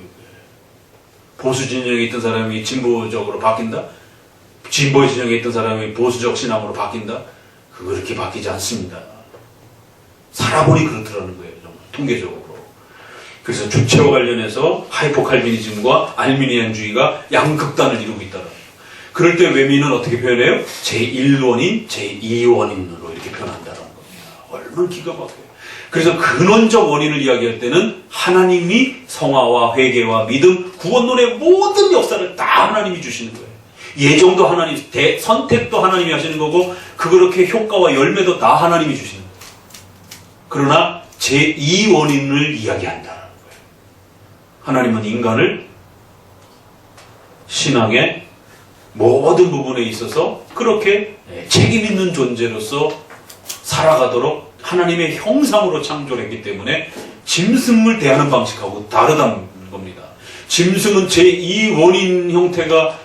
[SPEAKER 1] 보수 진영에 있던 사람이 진보적으로 바뀐다? 진보 진영에 있던 사람이 보수적 신앙으로 바뀐다? 그렇게 바뀌지 않습니다. 살아보니 그렇더라는 거예요. 정말 통계적으로. 그래서 주체와 관련해서 하이포칼비니즘과 알미니안주의가 양극단을 이루고 있다는 거예요. 그럴 때 외미는 어떻게 표현해요? 제1원인, 제2원인으로 이렇게 표현한다는 겁니다. 얼마나 기가 막혀요. 그래서 근원적 원인을 이야기할 때는 하나님이 성화와 회개와 믿음, 구원론의 모든 역사를 다 하나님이 주시는 거예요. 예정도 하나님, 선택도 하나님이 하시는 거고, 그렇게 효과와 열매도 다 하나님이 주시는 거예요. 그러나 제2원인을 이야기한다는 거예요. 하나님은 인간을 신앙의 모든 부분에 있어서 그렇게 책임 있는 존재로서 살아가도록 하나님의 형상으로 창조했기 때문에 짐승을 대하는 방식하고 다르다는 겁니다. 짐승은 제2원인 형태가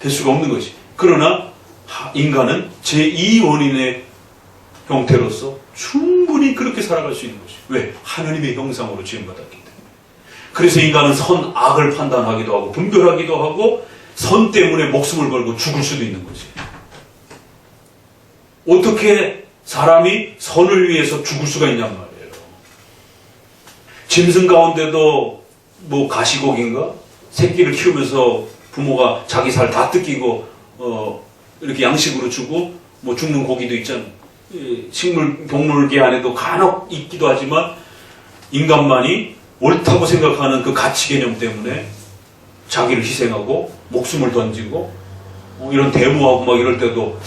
[SPEAKER 1] 될 수가 없는 것이. 그러나 인간은 제2원인의 형태로서 충분히 그렇게 살아갈 수 있는 것이. 왜? 하나님의 형상으로 지음받았기 때문에. 그래서 인간은 선악을 판단하기도 하고 분별하기도 하고 선 때문에 목숨을 걸고 죽을 수도 있는 거지. 어떻게 사람이 선을 위해서 죽을 수가 있냔 말이에요. 짐승 가운데도 뭐 가시고기인가? 새끼를 키우면서 부모가 자기 살 다 뜯기고 이렇게 양식으로 주고 뭐 죽는 고기도 있잖아요. 식물 동물계 안에도 간혹 있기도 하지만 인간만이 옳다고 생각하는 그 가치 개념 때문에 자기를 희생하고 목숨을 던지고 이런 데모하고 막 이럴 때도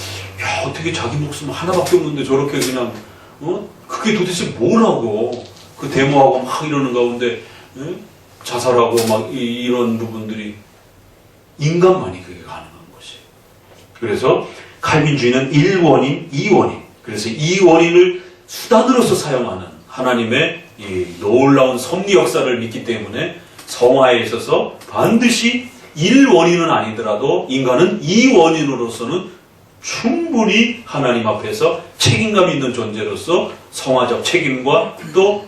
[SPEAKER 1] 야 어떻게 자기 목숨 하나밖에 없는데 저렇게 그냥 그게 도대체 뭐라고 그 데모하고 막 이러는 가운데 자살하고 막 이런 부분들이 인간만이 그게 가능한 것이. 그래서 칼빈주의는 1원인, 2원인. 그래서 2원인을 수단으로서 사용하는 하나님의 이 놀라운 섭리 역사를 믿기 때문에 성화에 있어서 반드시 1원인은 아니더라도 인간은 2원인으로서는 충분히 하나님 앞에서 책임감 있는 존재로서 성화적 책임과 또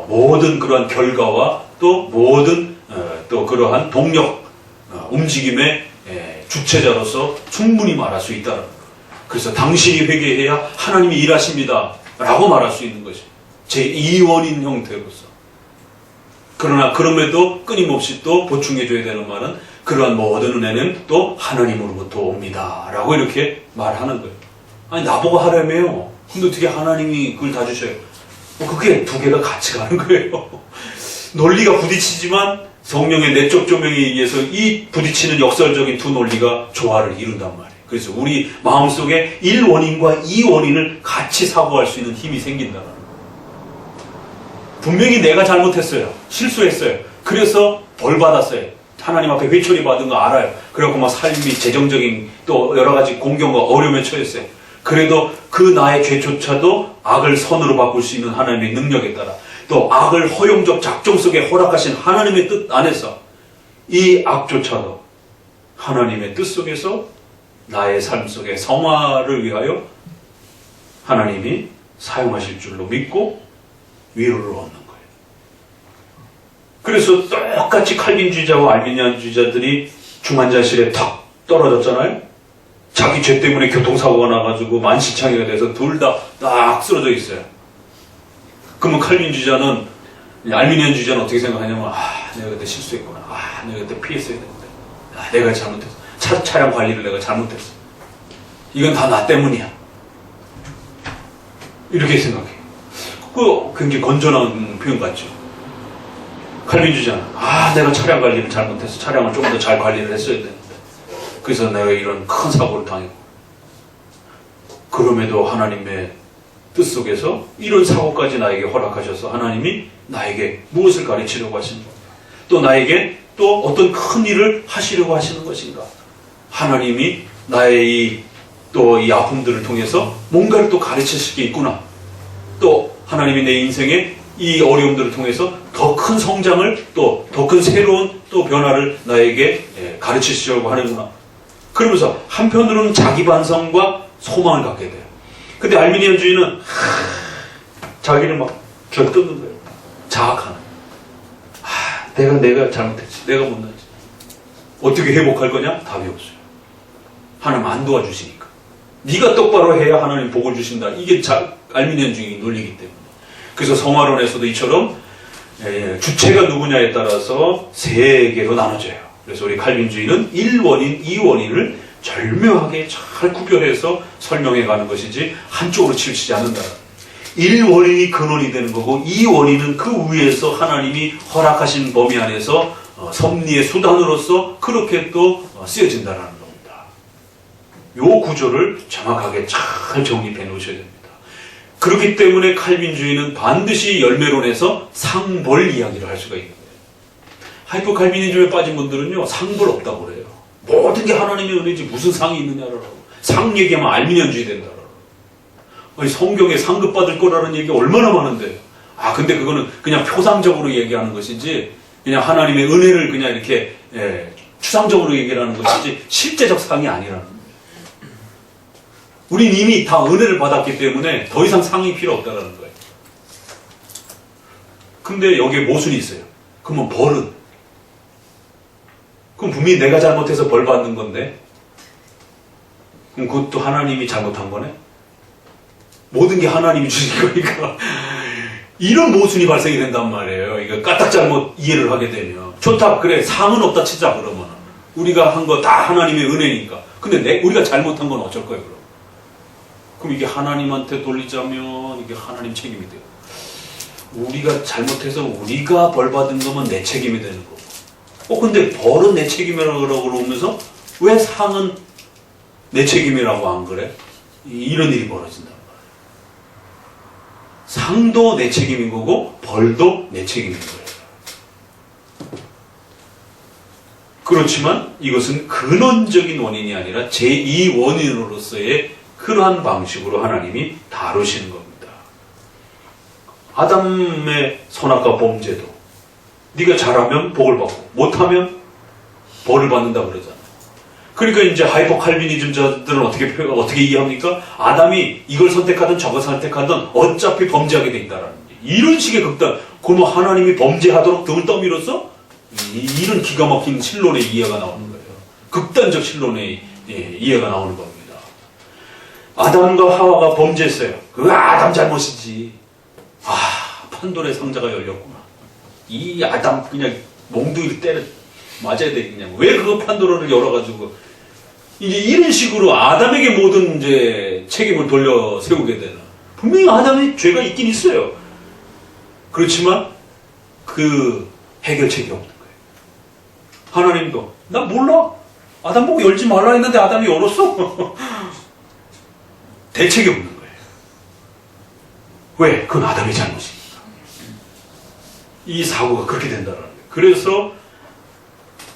[SPEAKER 1] 모든 그러한 결과와 또 모든 또 그러한 동력 움직임의 주체자로서 충분히 말할 수 있다는 것. 그래서 당신이 회개해야 하나님이 일하십니다 라고 말할 수 있는 것이 제2원인 형태로서. 그러나 그럼에도 끊임없이 또 보충해줘야 되는 말은 그러한 모든 은혜는 또 하나님으로부터 옵니다 라고 이렇게 말하는 거예요. 아니 나보고 하라며요. 근데 어떻게 하나님이 그걸 다 주셔요? 그게 두 개가 같이 가는 거예요. 논리가 부딪히지만 성령의 내적 조명에 의해서 이 부딪히는 역설적인 두 논리가 조화를 이룬단 말이에요. 그래서 우리 마음속에 1원인과 2원인을 같이 사고할 수 있는 힘이 생긴다는 거예요. 분명히 내가 잘못했어요. 실수했어요. 그래서 벌 받았어요. 하나님 앞에 회초리 받은 거 알아요. 그래갖고 막 삶이 재정적인 또 여러 가지 공경과 어려움에 처했어요. 그래도 그 나의 죄조차도 악을 선으로 바꿀 수 있는 하나님의 능력에 따라 또 악을 허용적 작정 속에 허락하신 하나님의 뜻 안에서 이 악조차도 하나님의 뜻 속에서 나의 삶 속에 성화를 위하여 하나님이 사용하실 줄로 믿고 위로를 얻는 거예요. 그래서 똑같이 칼빈주의자와 알미니안주의자들이 중환자실에 탁 떨어졌잖아요. 자기 죄 때문에 교통사고가 나가지고 만신창이가 돼서 둘 다 딱 쓰러져 있어요. 그러면 칼빈주의자는, 알미니안주의자는 어떻게 생각하냐면 내가 그때 실수했구나. 내가 그때 피했어야 되는데. 내가 잘못했어. 차량 관리를 내가 잘못했어. 이건 다 나 때문이야. 이렇게 생각해. 그 굉장히 건전한 표현 같죠. 칼빈주의자는 내가 차량 관리를 잘못해서 차량을 조금 더 잘 관리를 했어야 되는데 그래서 내가 이런 큰 사고를 당했고 그럼에도 하나님의 뜻 속에서 이런 사고까지 나에게 허락하셔서 하나님이 나에게 무엇을 가르치려고 하시는가 또 나에게 또 어떤 큰 일을 하시려고 하시는 것인가 하나님이 나의 이 아픔들을 통해서 뭔가를 또 가르치실 게 있구나 또 하나님이 내 인생에 이 어려움들을 통해서 더 큰 성장을 또 더 큰 새로운 또 변화를 나에게 가르치시려고 하는구나. 그러면서 한편으로는 자기 반성과 소망을 갖게 돼요. 근데 알미니안주의는 자기를 막 쥐어뜯는 거예요. 자학하는. 내가 잘못했지. 내가 못났지. 어떻게 회복할 거냐? 답이 없어요. 하나님 안 도와주시니까. 네가 똑바로 해야 하나님 복을 주신다. 이게 알미니안주의 논리이기 때문에. 그래서 성화론에서도 이처럼 주체가 누구냐에 따라서 세 개로 나눠져요. 그래서 우리 칼빈주의는 1원인, 2원인을 절묘하게 잘 구별해서 설명해 가는 것이지 한쪽으로 치우치지 않는다. 1원인이 근원이 되는 거고 2원인은 그 위에서 하나님이 허락하신 범위 안에서 섭리의 수단으로서 그렇게 또 쓰여진다는 겁니다. 이 구조를 정확하게 잘 정립해 놓으셔야 됩니다. 그렇기 때문에 칼빈주의는 반드시 열매론에서 상벌 이야기를 할 수가 있는 거예요. 하이퍼 칼빈주의에 빠진 분들은요, 상벌 없다고 그래요. 모든 게 하나님의 은혜지 무슨 상이 있느냐라고. 상 얘기하면 알미니안주의 된다라고. 아니, 성경에 상급 받을 거라는 얘기가 얼마나 많은데. 근데 그거는 그냥 표상적으로 얘기하는 것이지, 그냥 하나님의 은혜를 그냥 이렇게 추상적으로 얘기를 하는 것이지 실제적 상이 아니라는 거예요. 우린 이미 다 은혜를 받았기 때문에 더 이상 상이 필요 없다는 거예요. 근데 여기에 모순이 있어요. 그러면 벌은? 그럼 분명히 내가 잘못해서 벌 받는 건데 그럼 그것도 하나님이 잘못한 거네? 모든 게 하나님이 주신 거니까 이런 모순이 발생이 된단 말이에요. 이거 까딱 잘못 이해를 하게 되면 좋다 그래 상은 없다 치자 그러면 우리가 한 거 다 하나님의 은혜니까 근데 우리가 잘못한 건 어쩔 거예요 그럼 이게 하나님한테 돌리자면 이게 하나님 책임이 돼요. 우리가 잘못해서 우리가 벌 받은 거면 내 책임이 되는 거고 근데 벌은 내 책임이라고 그러면서 왜 상은 내 책임이라고 안 그래? 이런 일이 벌어진단 말이에요. 상도 내 책임인 거고 벌도 내 책임인 거예요. 그렇지만 이것은 근원적인 원인이 아니라 제2 원인으로서의 그러한 방식으로 하나님이 다루시는 겁니다. 아담의 선악과 범죄도 네가 잘하면 복을 받고 못하면 벌을 받는다 그러잖아요. 그러니까 이제 하이퍼 칼비니즘자들은 어떻게 이해합니까? 아담이 이걸 선택하든 저걸 선택하든 어차피 범죄하게 돼 있다라는 이런 식의 극단. 그러면 하나님이 범죄하도록 등을 떠밀어서 이런 기가 막힌 신론의 이해가 나오는 거예요. 극단적 신론의 이해가 나오는 겁니다. 아담과 하와가 범죄했어요. 그거 아담 잘못이지. 판도라의 상자가 열렸구나. 이 아담 그냥 몽둥이를 때려 맞아야 돼 그냥. 왜 그거 판도라를 열어가지고 이제 이런 식으로 아담에게 모든 이제 책임을 돌려 세우게 되는. 분명히 아담의 죄가 있긴 있어요. 그렇지만 그 해결책이 없는 거예요. 하나님도 나 몰라. 아담 보고 열지 말라 했는데 아담이 열었어. 대책이 없는 거예요. 왜? 그건 아담의 잘못이니까. 이 사고가 그렇게 된다는 거예요. 그래서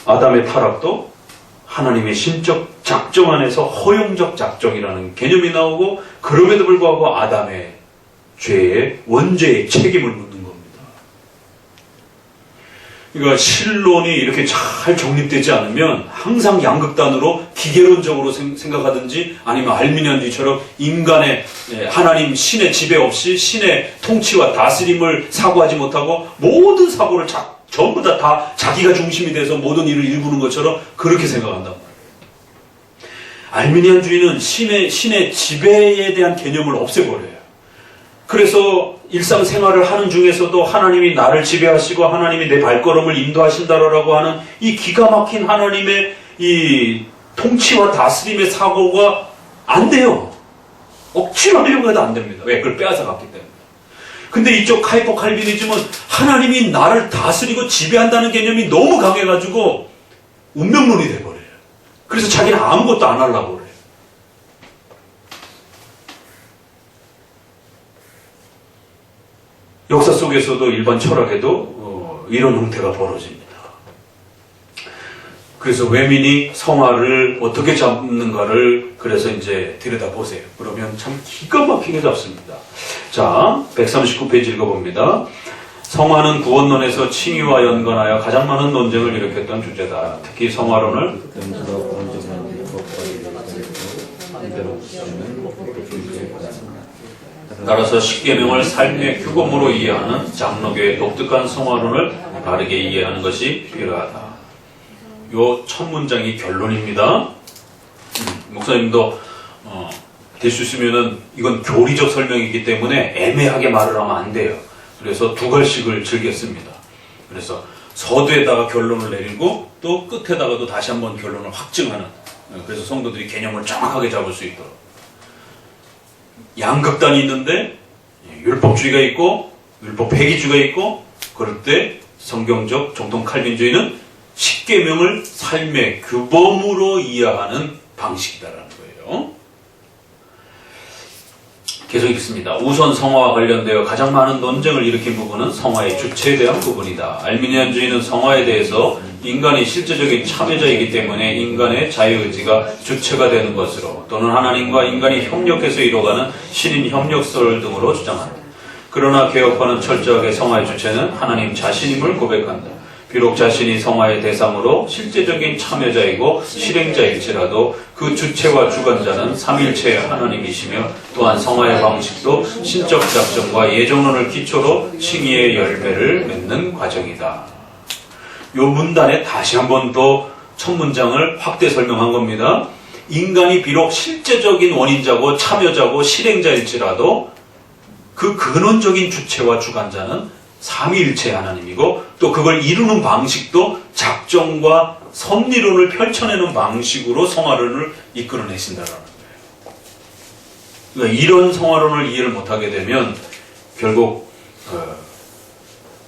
[SPEAKER 1] 아담의 타락도 하나님의 신적 작정 안에서 허용적 작정이라는 개념이 나오고 그럼에도 불구하고 아담의 죄의 원죄의 책임을 묻는 겁니다. 그러니까 신론이 이렇게 잘 정립되지 않으면 항상 양극단으로 기계론적으로 생각하든지 아니면 알미니안주의처럼 인간의 하나님 신의 지배 없이 신의 통치와 다스림을 사고하지 못하고 모든 사고를 전부 다 자기가 중심이 돼서 모든 일을 일구는 것처럼 그렇게 생각한단 말이에요. 알미니안주의는 신의 지배에 대한 개념을 없애버려요. 그래서 일상생활을 하는 중에서도 하나님이 나를 지배하시고 하나님이 내 발걸음을 인도하신다라고 하는 이 기가 막힌 하나님의 이 통치와 다스림의 사고가 안 돼요. 억지로 하려고 해도 안 됩니다. 왜? 그걸 빼앗아 갔기 때문에. 근데 이쪽 하이퍼 칼비니즘은 하나님이 나를 다스리고 지배한다는 개념이 너무 강해가지고 운명론이 돼버려요. 그래서 자기는 아무것도 안 하려고 그래요. 역사 속에서도 일반 철학에도 이런 형태가 벌어집니다. 그래서 외민이 성화를 어떻게 잡는가를 그래서 이제 들여다보세요. 그러면 참 기가 막히게 잡습니다. 자, 139페이지 읽어봅니다. 성화는 구원론에서 칭의와 연관하여 가장 많은 논쟁을 일으켰던 주제다. 특히 성화론을 따라서 십계명을 삶의 규범으로 이해하는 장로교의 독특한 성화론을 바르게 이해하는 것이 필요하다. 요 첫 문장이 결론입니다. 목사님도 될 수 있으면은 이건 교리적 설명이기 때문에 애매하게 말을 하면 안 돼요. 그래서 두 갈씩을 즐겼습니다. 그래서 서두에다가 결론을 내리고 또 끝에다가도 다시 한번 결론을 확증하는. 그래서 성도들이 개념을 정확하게 잡을 수 있도록. 양극단이 있는데 율법주의가 있고 율법 폐기주의가 있고 그럴 때 성경적 정통 칼빈주의는 십계명을 삶의 규범으로 이해하는 방식이다라는 거예요. 계속 읽습니다. 우선 성화와 관련되어 가장 많은 논쟁을 일으킨 부분은 성화의 주체에 대한 부분이다. 알미니안주의는 성화에 대해서 인간이 실제적인 참여자이기 때문에 인간의 자유의지가 주체가 되는 것으로 또는 하나님과 인간이 협력해서 이루어가는 신인 협력설 등으로 주장한다. 그러나 개혁파는 철저하게 성화의 주체는 하나님 자신임을 고백한다. 비록 자신이 성화의 대상으로 실제적인 참여자이고 실행자일지라도 그 주체와 주관자는 삼일체의 하나님이시며 또한 성화의 방식도 신적 작정과 예정론을 기초로 칭의의 열매를 맺는 과정이다. 요 문단에 다시 한번 더 첫 문장을 확대 설명한 겁니다. 인간이 비록 실제적인 원인자고 참여자고 실행자일지라도 그 근원적인 주체와 주관자는 삼위일체 하나님이고 또 그걸 이루는 방식도 작정과 섭리론을 펼쳐내는 방식으로 성화론을 이끌어내신다라는 거예요. 그러니까 이런 성화론을 이해를 못하게 되면 결국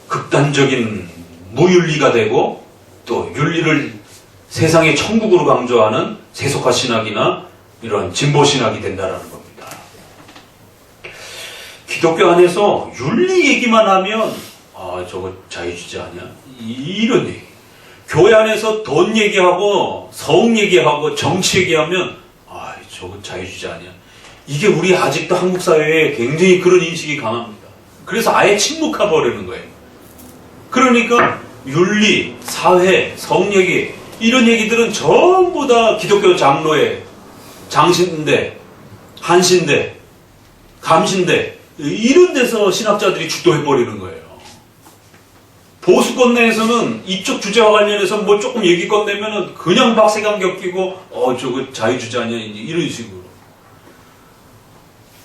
[SPEAKER 1] 극단적인 무윤리가 되고 또 윤리를 세상의 천국으로 강조하는 세속화 신학이나 이런 진보 신학이 된다라는 겁니다. 기독교 안에서 윤리 얘기만 하면 저거 자유주의 아니야? 이런 얘기. 교회 안에서 돈 얘기하고 성 얘기하고 정치 얘기하면 저거 자유주의 아니야? 이게 우리 아직도 한국 사회에 굉장히 그런 인식이 강합니다. 그래서 아예 침묵해 버리는 거예요. 그러니까 윤리, 사회, 성 얘기 이런 얘기들은 전부 다 기독교 장로의 장신대, 한신대, 감신대 이런 데서 신학자들이 주도해버리는 거예요. 보수권 내에서는 이쪽 주제와 관련해서 뭐 조금 얘기 건네면은 그냥 박세감 겹끼고 저거 자유주의 아니야 이런 식으로.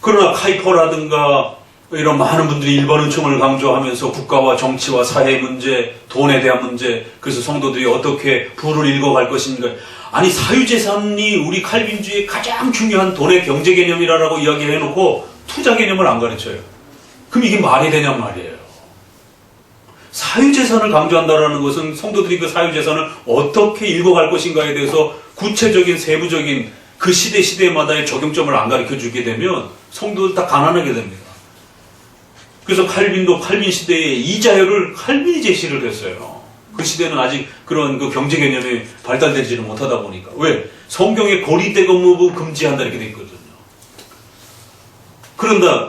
[SPEAKER 1] 그러나 카이퍼라든가 이런 많은 분들이 일반 은총을 강조하면서 국가와 정치와 사회 문제, 돈에 대한 문제, 그래서 성도들이 어떻게 부를 읽어갈 것인가. 아니 사유재산이 우리 칼빈주의 가장 중요한 돈의 경제 개념이라고 이야기해놓고 투자 개념을 안 가르쳐요. 그럼 이게 말이 되냔 말이에요. 사유재산을 강조한다는 것은 성도들이 그 사유재산을 어떻게 읽어갈 것인가에 대해서 구체적인 세부적인 그 시대마다의 적용점을 안 가르쳐주게 되면 성도들 다 가난하게 됩니다. 그래서 칼빈도 칼빈 시대에 이자율을 칼빈이 제시를 했어요. 그 시대는 아직 그런 그 경제 개념이 발달되지는 못하다 보니까. 왜? 성경에 고리대금을 금지한다 이렇게 돼 있거든요.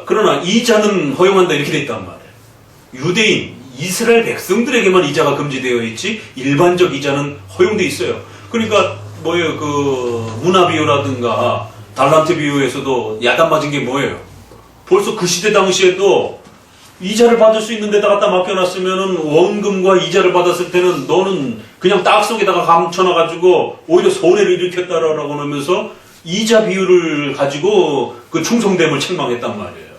[SPEAKER 1] 그러나 이자는 허용한다 이렇게 돼 있단 말이에요. 유대인, 이스라엘 백성들에게만 이자가 금지되어 있지 일반적 이자는 허용돼 있어요. 그러니까 그 문화 비유라든가 달란트 비유에서도 야단 맞은 게 뭐예요? 벌써 그 시대 당시에도 이자를 받을 수 있는 데다 갖다 맡겨놨으면은 원금과 이자를 받았을 때는 너는 그냥 딱 속에다가 감춰놔가지고 오히려 손해를 일으켰다라고 하면서 이자 비율을 가지고 그 충성됨을 책망했단 말이에요.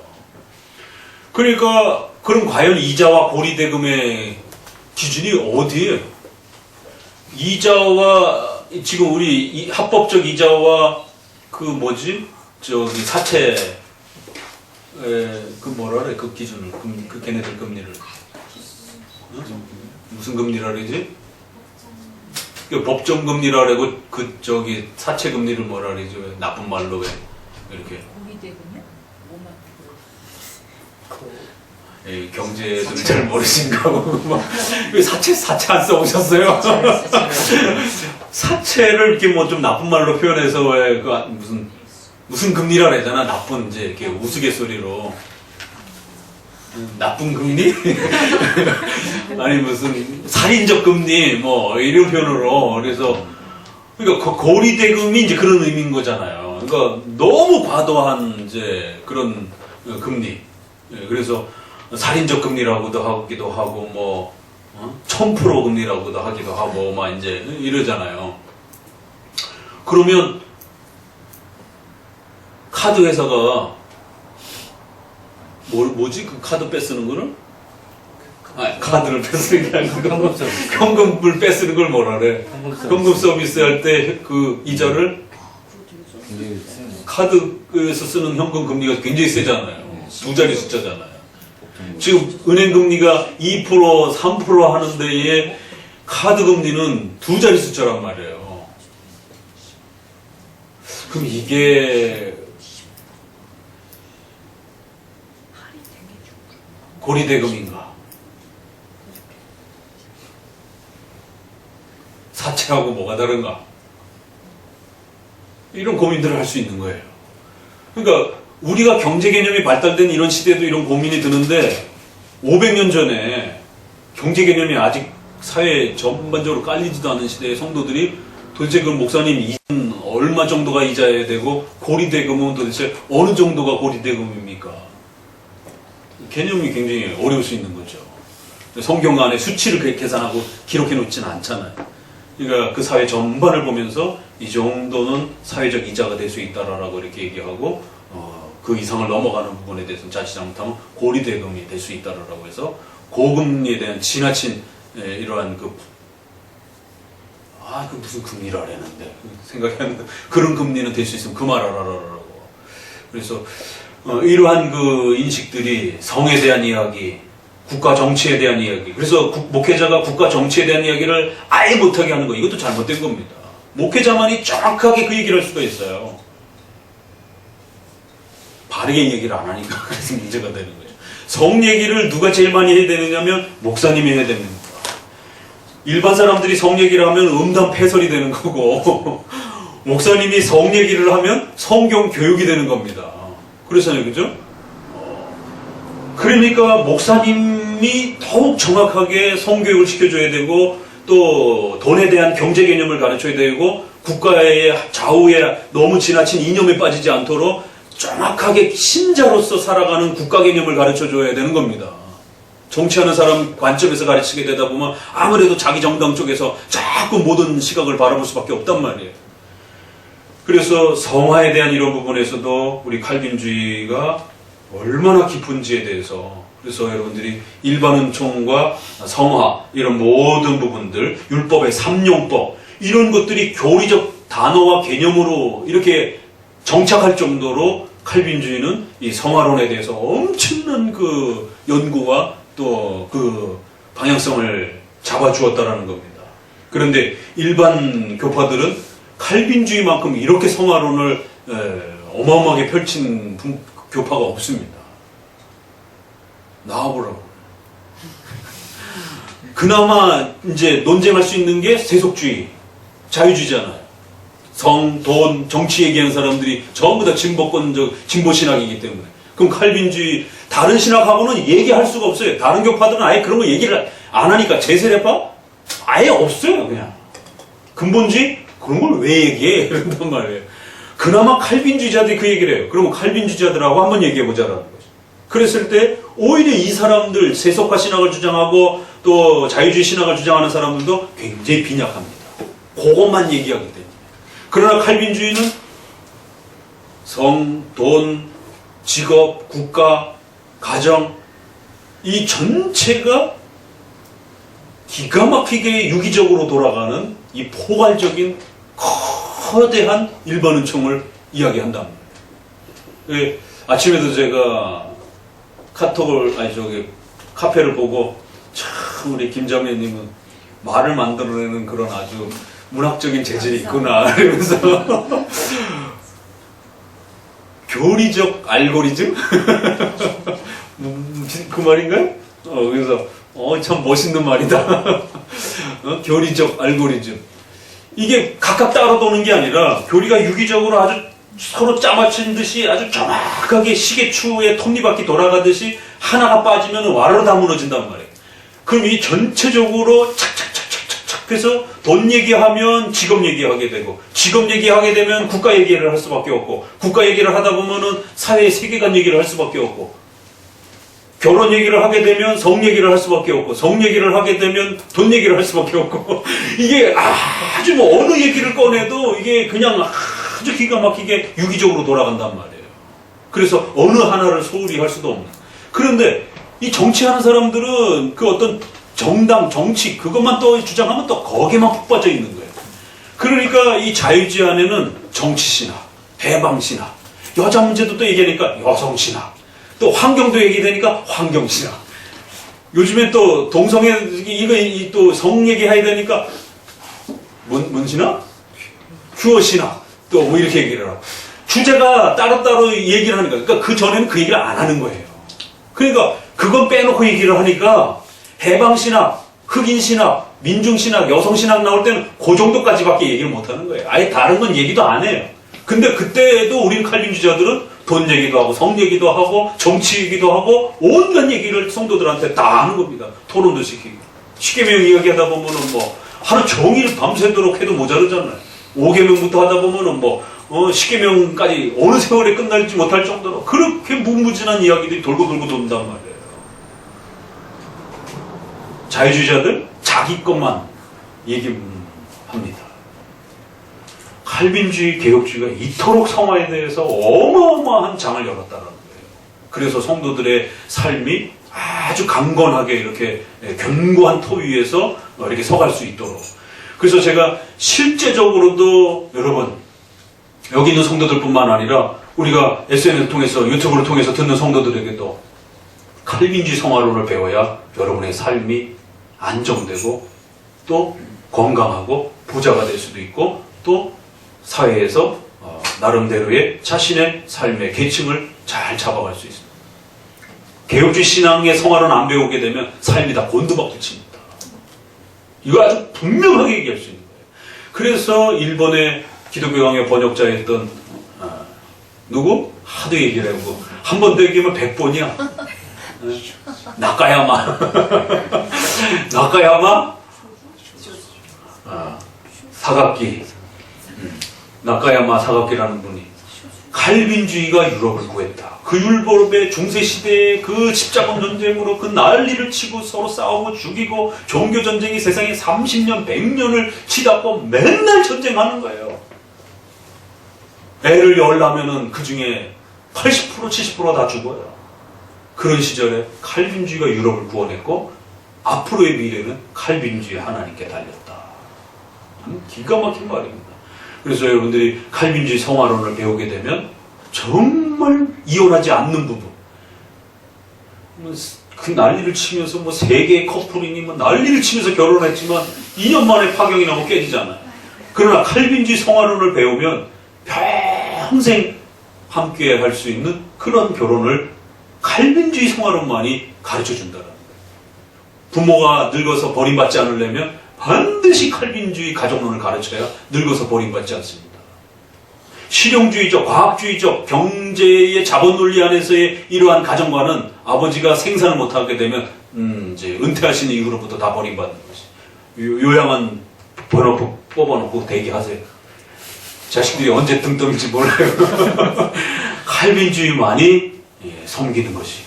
[SPEAKER 1] 그러니까 그럼 과연 이자와 고리대금의 기준이 어디예요? 이자와 지금 우리 합법적 이자와 사채 그 뭐라 그래? 그 기준을 그 걔네들 금리를 무슨 금리라 그러지? 그 법정 금리라 그러고 사채 금리를 뭐라 그러지? 나쁜 말로 왜 이렇게 경제를 잘 모르신가 보고 왜 사채 안 써보셨어요? 사채를 이렇게 뭐 좀 나쁜 말로 표현해서 왜 무슨 금리라 그러잖아. 나쁜 이제 이렇게 우스갯소리로 나쁜 금리? 아니 무슨 살인적 금리 뭐 이런 표현으로 그래서 그러니까 고리대금이 이제 그런 의미인 거잖아요. 그러니까 너무 과도한 이제 그런 금리. 그래서 살인적 금리라고도 하기도 하고 1000% 금리라고도 하기도 하고 막 이제 이러잖아요. 그러면 카드 회사가 뭐지? 그 카드 빼쓰는 거는? 카드를 빼쓰는 게 아니고 현금을 빼쓰는 걸 뭐라 그래? 현금 서비스 할 때 그 이자를 카드에서 쓰는 현금 금리가 굉장히 세잖아요. 두 자리 숫자잖아요. 지금 은행 금리가 2%, 3% 하는 데에 카드 금리는 두 자리 숫자란 말이에요. 그럼 이게 고리대금인가? 사채하고 뭐가 다른가? 이런 고민들을 할 수 있는 거예요. 그러니까 우리가 경제 개념이 발달된 이런 시대도 이런 고민이 드는데 500년 전에 경제 개념이 아직 사회 전반적으로 깔리지도 않은 시대의 성도들이 도대체 그 목사님 이자는 얼마 정도가 이자여야 되고 고리대금은 도대체 어느 정도가 고리대금입니까? 개념이 굉장히 어려울 수 있는 거죠. 성경 안에 수치를 계산하고 기록해 놓지는 않잖아요. 그러니까 그 사회 전반을 보면서 이 정도는 사회적 이자가 될 수 있다라고 이렇게 얘기하고 그 이상을 넘어가는 부분에 대해서는 자칫 잘못하면 고리대금이 될 수 있다라고 해서 고금리에 대한 지나친 이러한 그 무슨 금리라 그랬는데 생각이 안 나. 그런 금리는 될 수 있으면 그 말 하라라고. 그래서 이러한 그 인식들이 성에 대한 이야기, 국가 정치에 대한 이야기. 그래서 목회자가 국가 정치에 대한 이야기를 아예 못하게 하는 거, 이것도 잘못된 겁니다. 목회자만이 정확하게 그 얘기를 할 수가 있어요. 바르게 얘기를 안 하니까 그래서 문제가 되는 거죠. 성 얘기를 누가 제일 많이 해야 되느냐면 목사님이 해야 됩니다. 일반 사람들이 성 얘기를 하면 음담패설이 되는 거고 목사님이 성 얘기를 하면 성경 교육이 되는 겁니다. 그렇잖아요, 그죠? 그러니까 목사님이 더욱 정확하게 성교육을 시켜줘야 되고 또 돈에 대한 경제 개념을 가르쳐야 되고 국가의 좌우에 너무 지나친 이념에 빠지지 않도록 정확하게 신자로서 살아가는 국가 개념을 가르쳐줘야 되는 겁니다. 정치하는 사람 관점에서 가르치게 되다 보면 아무래도 자기 정당 쪽에서 자꾸 모든 시각을 바라볼 수밖에 없단 말이에요. 그래서 성화에 대한 이런 부분에서도 우리 칼빈주의가 얼마나 깊은지에 대해서, 그래서 여러분들이 일반 은총과 성화 이런 모든 부분들, 율법의 삼용법 이런 것들이 교리적 단어와 개념으로 이렇게 정착할 정도로 칼빈주의는 이 성화론에 대해서 엄청난 그 연구와 또 그 방향성을 잡아주었다라는 겁니다. 그런데 일반 교파들은 칼빈주의만큼 이렇게 성화론을 어마어마하게 펼친 교파가 없습니다. 나와보라고. 그나마 이제 논쟁할 수 있는 게 세속주의, 자유주의잖아요. 성, 돈, 정치 얘기하는 사람들이 전부 다 진보 신학이기 때문에. 그럼 칼빈주의, 다른 신학하고는 얘기할 수가 없어요. 다른 교파들은 아예 그런 거 얘기를 안 하니까. 제세례파? 아예 없어요, 그냥. 근본주의? 그런 걸 왜 얘기해? 이런단 말이에요. 그나마 칼빈주의자들이 그 얘기를 해요. 그러면 칼빈주의자들하고 한번 얘기해보자라는 거죠. 그랬을 때, 오히려 이 사람들, 세속화 신학을 주장하고 또 자유주의 신학을 주장하는 사람들도 굉장히 빈약합니다. 그것만 얘기하기 때문에. 그러나 칼빈주의는 성, 돈, 직업, 국가, 가정 이 전체가 기가 막히게 유기적으로 돌아가는 이 포괄적인 거대한 일반 은총을 이야기한단 말이에요. 아침에도 제가 카페를 보고 참 우리 김자매님은 말을 만들어내는 그런 아주 문학적인 재질이 있구나 이러면서 교리적 알고리즘? 그 말인가요? 그래서 참 멋있는 말이다. 교리적 알고리즘. 이게 각각 따로 도는 게 아니라 교리가 유기적으로 아주 서로 짜맞춘 듯이 아주 정확하게 시계추의 톱니바퀴 돌아가듯이 하나가 빠지면 와르르 다 무너진단 말이에요. 그럼 이 전체적으로 착착착착착 해서 돈 얘기하면 직업 얘기하게 되고, 직업 얘기하게 되면 국가 얘기를 할 수밖에 없고, 국가 얘기를 하다 보면은 사회의 세계관 얘기를 할 수밖에 없고, 결혼 얘기를 하게 되면 성 얘기를 할 수밖에 없고, 성 얘기를 하게 되면 돈 얘기를 할 수밖에 없고, 이게 아주 뭐 어느 얘기를 꺼내도 이게 그냥 아주 기가 막히게 유기적으로 돌아간단 말이에요. 그래서 어느 하나를 소홀히 할 수도 없는. 그런데 이 정치하는 사람들은 그 어떤 정당, 정치, 그것만 또 주장하면 또 거기에만 푹 빠져 있는 거예요. 그러니까 이 자유주의 안에는 정치신학, 해방신학, 여자 문제도 또 얘기하니까 여성신학, 또 환경도 얘기되니까 환경신학. 요즘에 또 동성애, 또 성 얘기해야 되니까 뭔 신학? 큐어신학. 또 뭐 이렇게 얘기를 하고. 주제가 따로따로 얘기를 하니까. 그러니까 그 전에는 그 얘기를 안 하는 거예요. 그러니까 그건 빼놓고 얘기를 하니까 해방신학, 흑인신학, 민중신학, 여성신학 나올 때는 그 정도까지밖에 얘기를 못 하는 거예요. 아예 다른 건 얘기도 안 해요. 근데 그때도 우린 칼빈주의자들은 돈 얘기도 하고 성 얘기도 하고 정치 얘기도 하고 온갖 얘기를 성도들한테 다 하는 겁니다. 토론도 시키고. 십계명 이야기하다 보면은 뭐 하루 종일 밤새도록 해도 모자르잖아요. 5계명부터 하다 보면은 뭐 10계명까지 어느 세월에 끝날지 못할 정도로 그렇게 무무진한 이야기들이 돌고 돈단 말이에요. 자유주의자들 자기 것만 얘기합니다. 칼빈주의, 개혁주의가 이토록 성화에 대해서 어마어마한 장을 열었다는 거예요. 그래서 성도들의 삶이 아주 강건하게 이렇게 견고한 토 위에서 이렇게 서갈 수 있도록. 그래서 제가 실제적으로도 여러분, 여기 있는 성도들뿐만 아니라 우리가 SNS를 통해서, 유튜브를 통해서 듣는 성도들에게도 칼빈주의 성화론을 배워야 여러분의 삶이 안정되고 또 건강하고 부자가 될 수도 있고 또 사회에서 나름대로의 자신의 삶의 계층을 잘 잡아갈 수 있습니다. 개혁주의 신앙의 성화론 안 배우게 되면 삶이 다 곤두박질칩니다. 이거 아주 분명하게 얘기할 수 있는 거예요. 그래서 일본의 기독교 강의 번역자였던 누구? 하도 얘기를 하고 한 번 더 얘기하면 100번이야. 나카야마. 나카야마 사각기. 나카야마 사각기라는 분이 칼빈주의가 유럽을 구했다. 그 율법의 중세시대의 그 십자군 전쟁으로 그 난리를 치고 서로 싸우고 죽이고 종교전쟁이 세상에 30년, 100년을 치닫고 맨날 전쟁하는 거예요. 애를 열라면은 그 중에 80%, 70%가 다 죽어요. 그런 시절에 칼빈주의가 유럽을 구원했고 앞으로의 미래는 칼빈주의 하나님께 달렸다. 기가 막힌 말입니다. 그래서 여러분들이 칼빈주의 성화론을 배우게 되면 정말 이혼하지 않는 부분, 그 난리를 치면서 뭐 세계의 커플이니 뭐 난리를 치면서 결혼했지만 2년 만에 파경이 나면 깨지잖아요. 그러나 칼빈주의 성화론을 배우면 평생 함께 할 수 있는 그런 결혼을 칼빈주의 성화론만이 가르쳐 준다는 거예요. 부모가 늙어서 버림받지 않으려면 반드시 칼빈주의 가족론을 가르쳐야 늙어서 버림받지 않습니다. 실용주의적, 과학주의적, 경제의 자본논리 안에서의 이러한 가정관은 아버지가 생산을 못하게 되면 이제 은퇴하시는 이후로부터 다 버림받는 것이. 요양원 번호 뽑아놓고 대기하세요. 자식들이 언제 등 떠밀지 몰라요. 칼빈주의만이 섬기는 것이.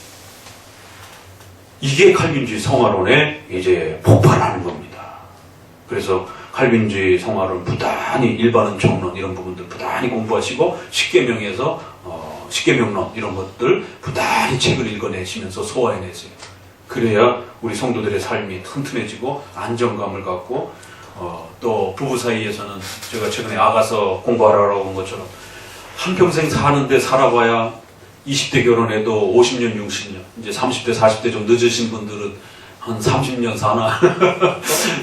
[SPEAKER 1] 이게 칼빈주의 성화론의 이제 폭발하는 겁니다. 그래서 칼빈주의 성화론 부단히 일반은 총론 이런 부분들 부단히 공부하시고 십계명에서 십계명론 이런 것들 부단히 책을 읽어내시면서 소화해내세요. 그래야 우리 성도들의 삶이 튼튼해지고 안정감을 갖고 또 부부 사이에서는 제가 최근에 아가서 공부하라고 한 것처럼 한평생 사는데 살아봐야 20대 결혼해도 50년, 60년, 이제 30대, 40대 좀 늦으신 분들은 한 30년 사나,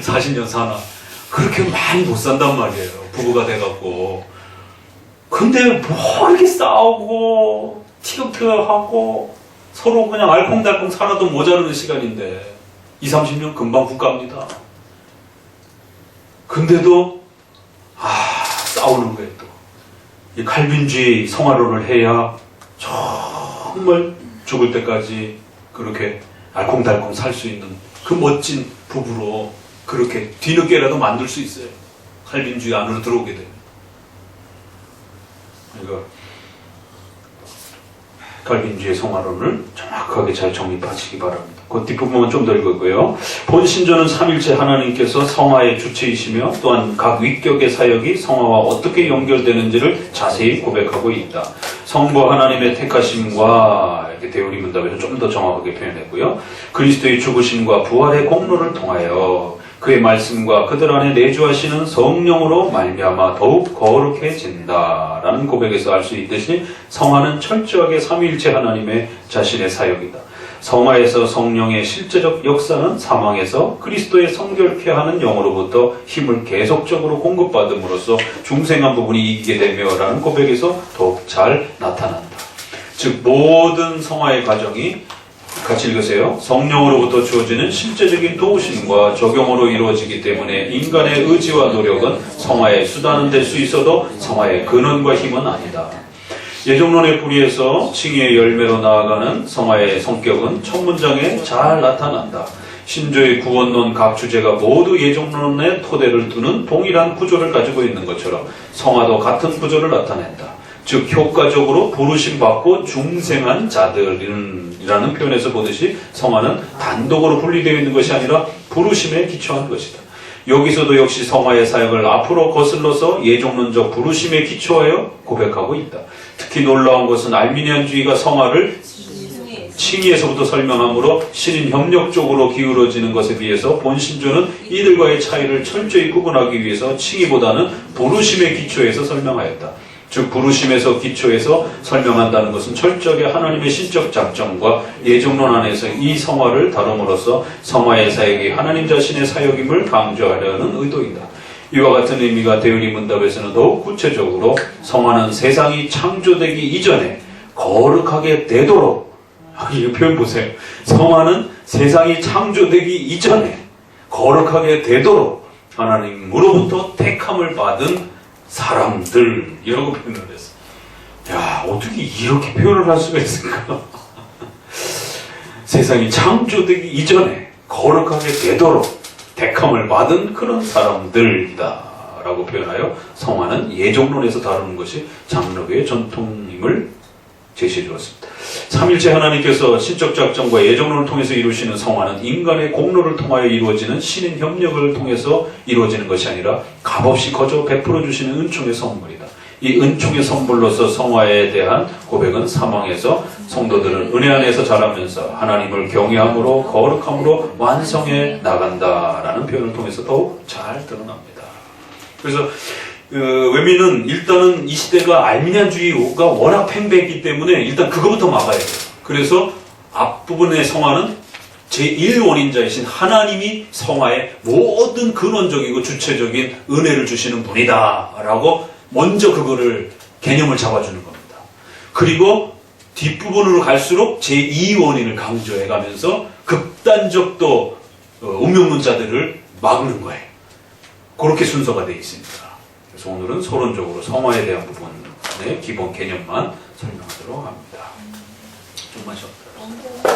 [SPEAKER 1] 40년 사나, 그렇게 많이 못 산단 말이에요. 부부가 돼갖고. 근데 뭐 이렇게 싸우고, 티격태격하고, 서로 그냥 알콩달콩 살아도 모자르는 시간인데, 20, 30년 금방 훅 갑니다. 근데도, 싸우는 거예요, 또. 이 칼빈주의 성화론을 해야 정말 죽을 때까지 그렇게 알콩달콩 살 수 있는 그 멋진 부부로 그렇게 뒤늦게라도 만들 수 있어요. 칼빈주의 안으로 들어오게 되면. 그러니까 칼빈주의 성화론을 정확하게 잘 정립하시기 바랍니다. 그 뒷부분은 좀 더 읽었고요. 본신조는 삼일체 하나님께서 성화의 주체이시며 또한 각 위격의 사역이 성화와 어떻게 연결되는지를 자세히 고백하고 있다. 성부 하나님의 택하심과 이렇게 대우리 문답에서 좀 더 정확하게 표현했고요. 그리스도의 죽으심과 부활의 공로를 통하여 그의 말씀과 그들 안에 내주하시는 성령으로 말미암아 더욱 거룩해진다라는 고백에서 알 수 있듯이 성화는 철저하게 삼위일체 하나님의 자신의 사역이다. 성화에서 성령의 실제적 역사는 사망에서 그리스도의 성결케 하는 영으로부터 힘을 계속적으로 공급받음으로써 중생한 부분이 이기게 되며 라는 고백에서 더욱 잘 나타난다. 즉 모든 성화의 과정이 같이 읽으세요. 성령으로부터 주어지는 실제적인 도우심과 적용으로 이루어지기 때문에 인간의 의지와 노력은 성화의 수단은 될 수 있어도 성화의 근원과 힘은 아니다. 예정론의 뿌리에서 칭의의 열매로 나아가는 성화의 성격은 첫 문장에 잘 나타난다. 신조의 구원론 각 주제가 모두 예정론의 토대를 두는 동일한 구조를 가지고 있는 것처럼 성화도 같은 구조를 나타낸다. 즉 효과적으로 부르심 받고 중생한 자들이라는 표현에서 보듯이 성화는 단독으로 분리되어 있는 것이 아니라 부르심에 기초한 것이다. 여기서도 역시 성화의 사역을 앞으로 거슬러서 예정론적 부르심에 기초하여 고백하고 있다. 특히 놀라운 것은 알미니안주의가 성화를 칭의에서부터 설명하므로 신인 협력 쪽으로 기울어지는 것에 비해서 본신조는 이들과의 차이를 철저히 구분하기 위해서 칭의보다는 부르심의 기초에서 설명하였다. 즉 부르심에서 기초해서 설명한다는 것은 철저하게 하나님의 신적 작정과 예정론 안에서 이 성화를 다룸으로써 성화의 사역이 하나님 자신의 사역임을 강조하려는 의도이다. 이와 같은 의미가 대의리 문답에서는 더욱 구체적으로 성화는 세상이 창조되기 이전에 거룩하게 되도록, 이 표현 보세요. 성화는 세상이 창조되기 이전에 거룩하게 되도록 하나님으로부터 택함을 받은 사람들이라고 표현을 했어요. 야, 어떻게 이렇게 표현을 할 수가 있을까? 세상이 창조되기 이전에 거룩하게 되도록 택함을 받은 그런 사람들이다 라고 표현하여 성화는 예정론에서 다루는 것이 장로교의 전통임을 제시해 주었습니다. 삼일체 하나님께서 신적 작정과 예정론을 통해서 이루시는 성화는 인간의 공로를 통하여 이루어지는 신인 협력을 통해서 이루어지는 것이 아니라 값없이 거저 베풀어 주시는 은총의 선물이다. 이 은총의 선물로서 성화에 대한 고백은 사망에서 성도들은 은혜 안에서 자라면서 하나님을 경외함으로 거룩함으로 완성해 나간다라는 표현을 통해서 더욱 잘 드러납니다. 그래서 외미는 일단은 이 시대가 알미니안주의가 워낙 팽배했기 때문에 일단 그거부터 막아야 돼요. 그래서 앞부분의 성화는 제1원인자이신 하나님이 성화의 모든 근원적이고 주체적인 은혜를 주시는 분이다 라고 먼저 그거를 개념을 잡아주는 겁니다. 그리고 뒷부분으로 갈수록 제2원인을 강조해 가면서 극단적 또 운명론자들을 막는 거예요. 그렇게 순서가 되어 있습니다. 그래서 오늘은 서론적으로 성화에 대한 부분의 기본 개념만 설명하도록 합니다. 좀 마셨다.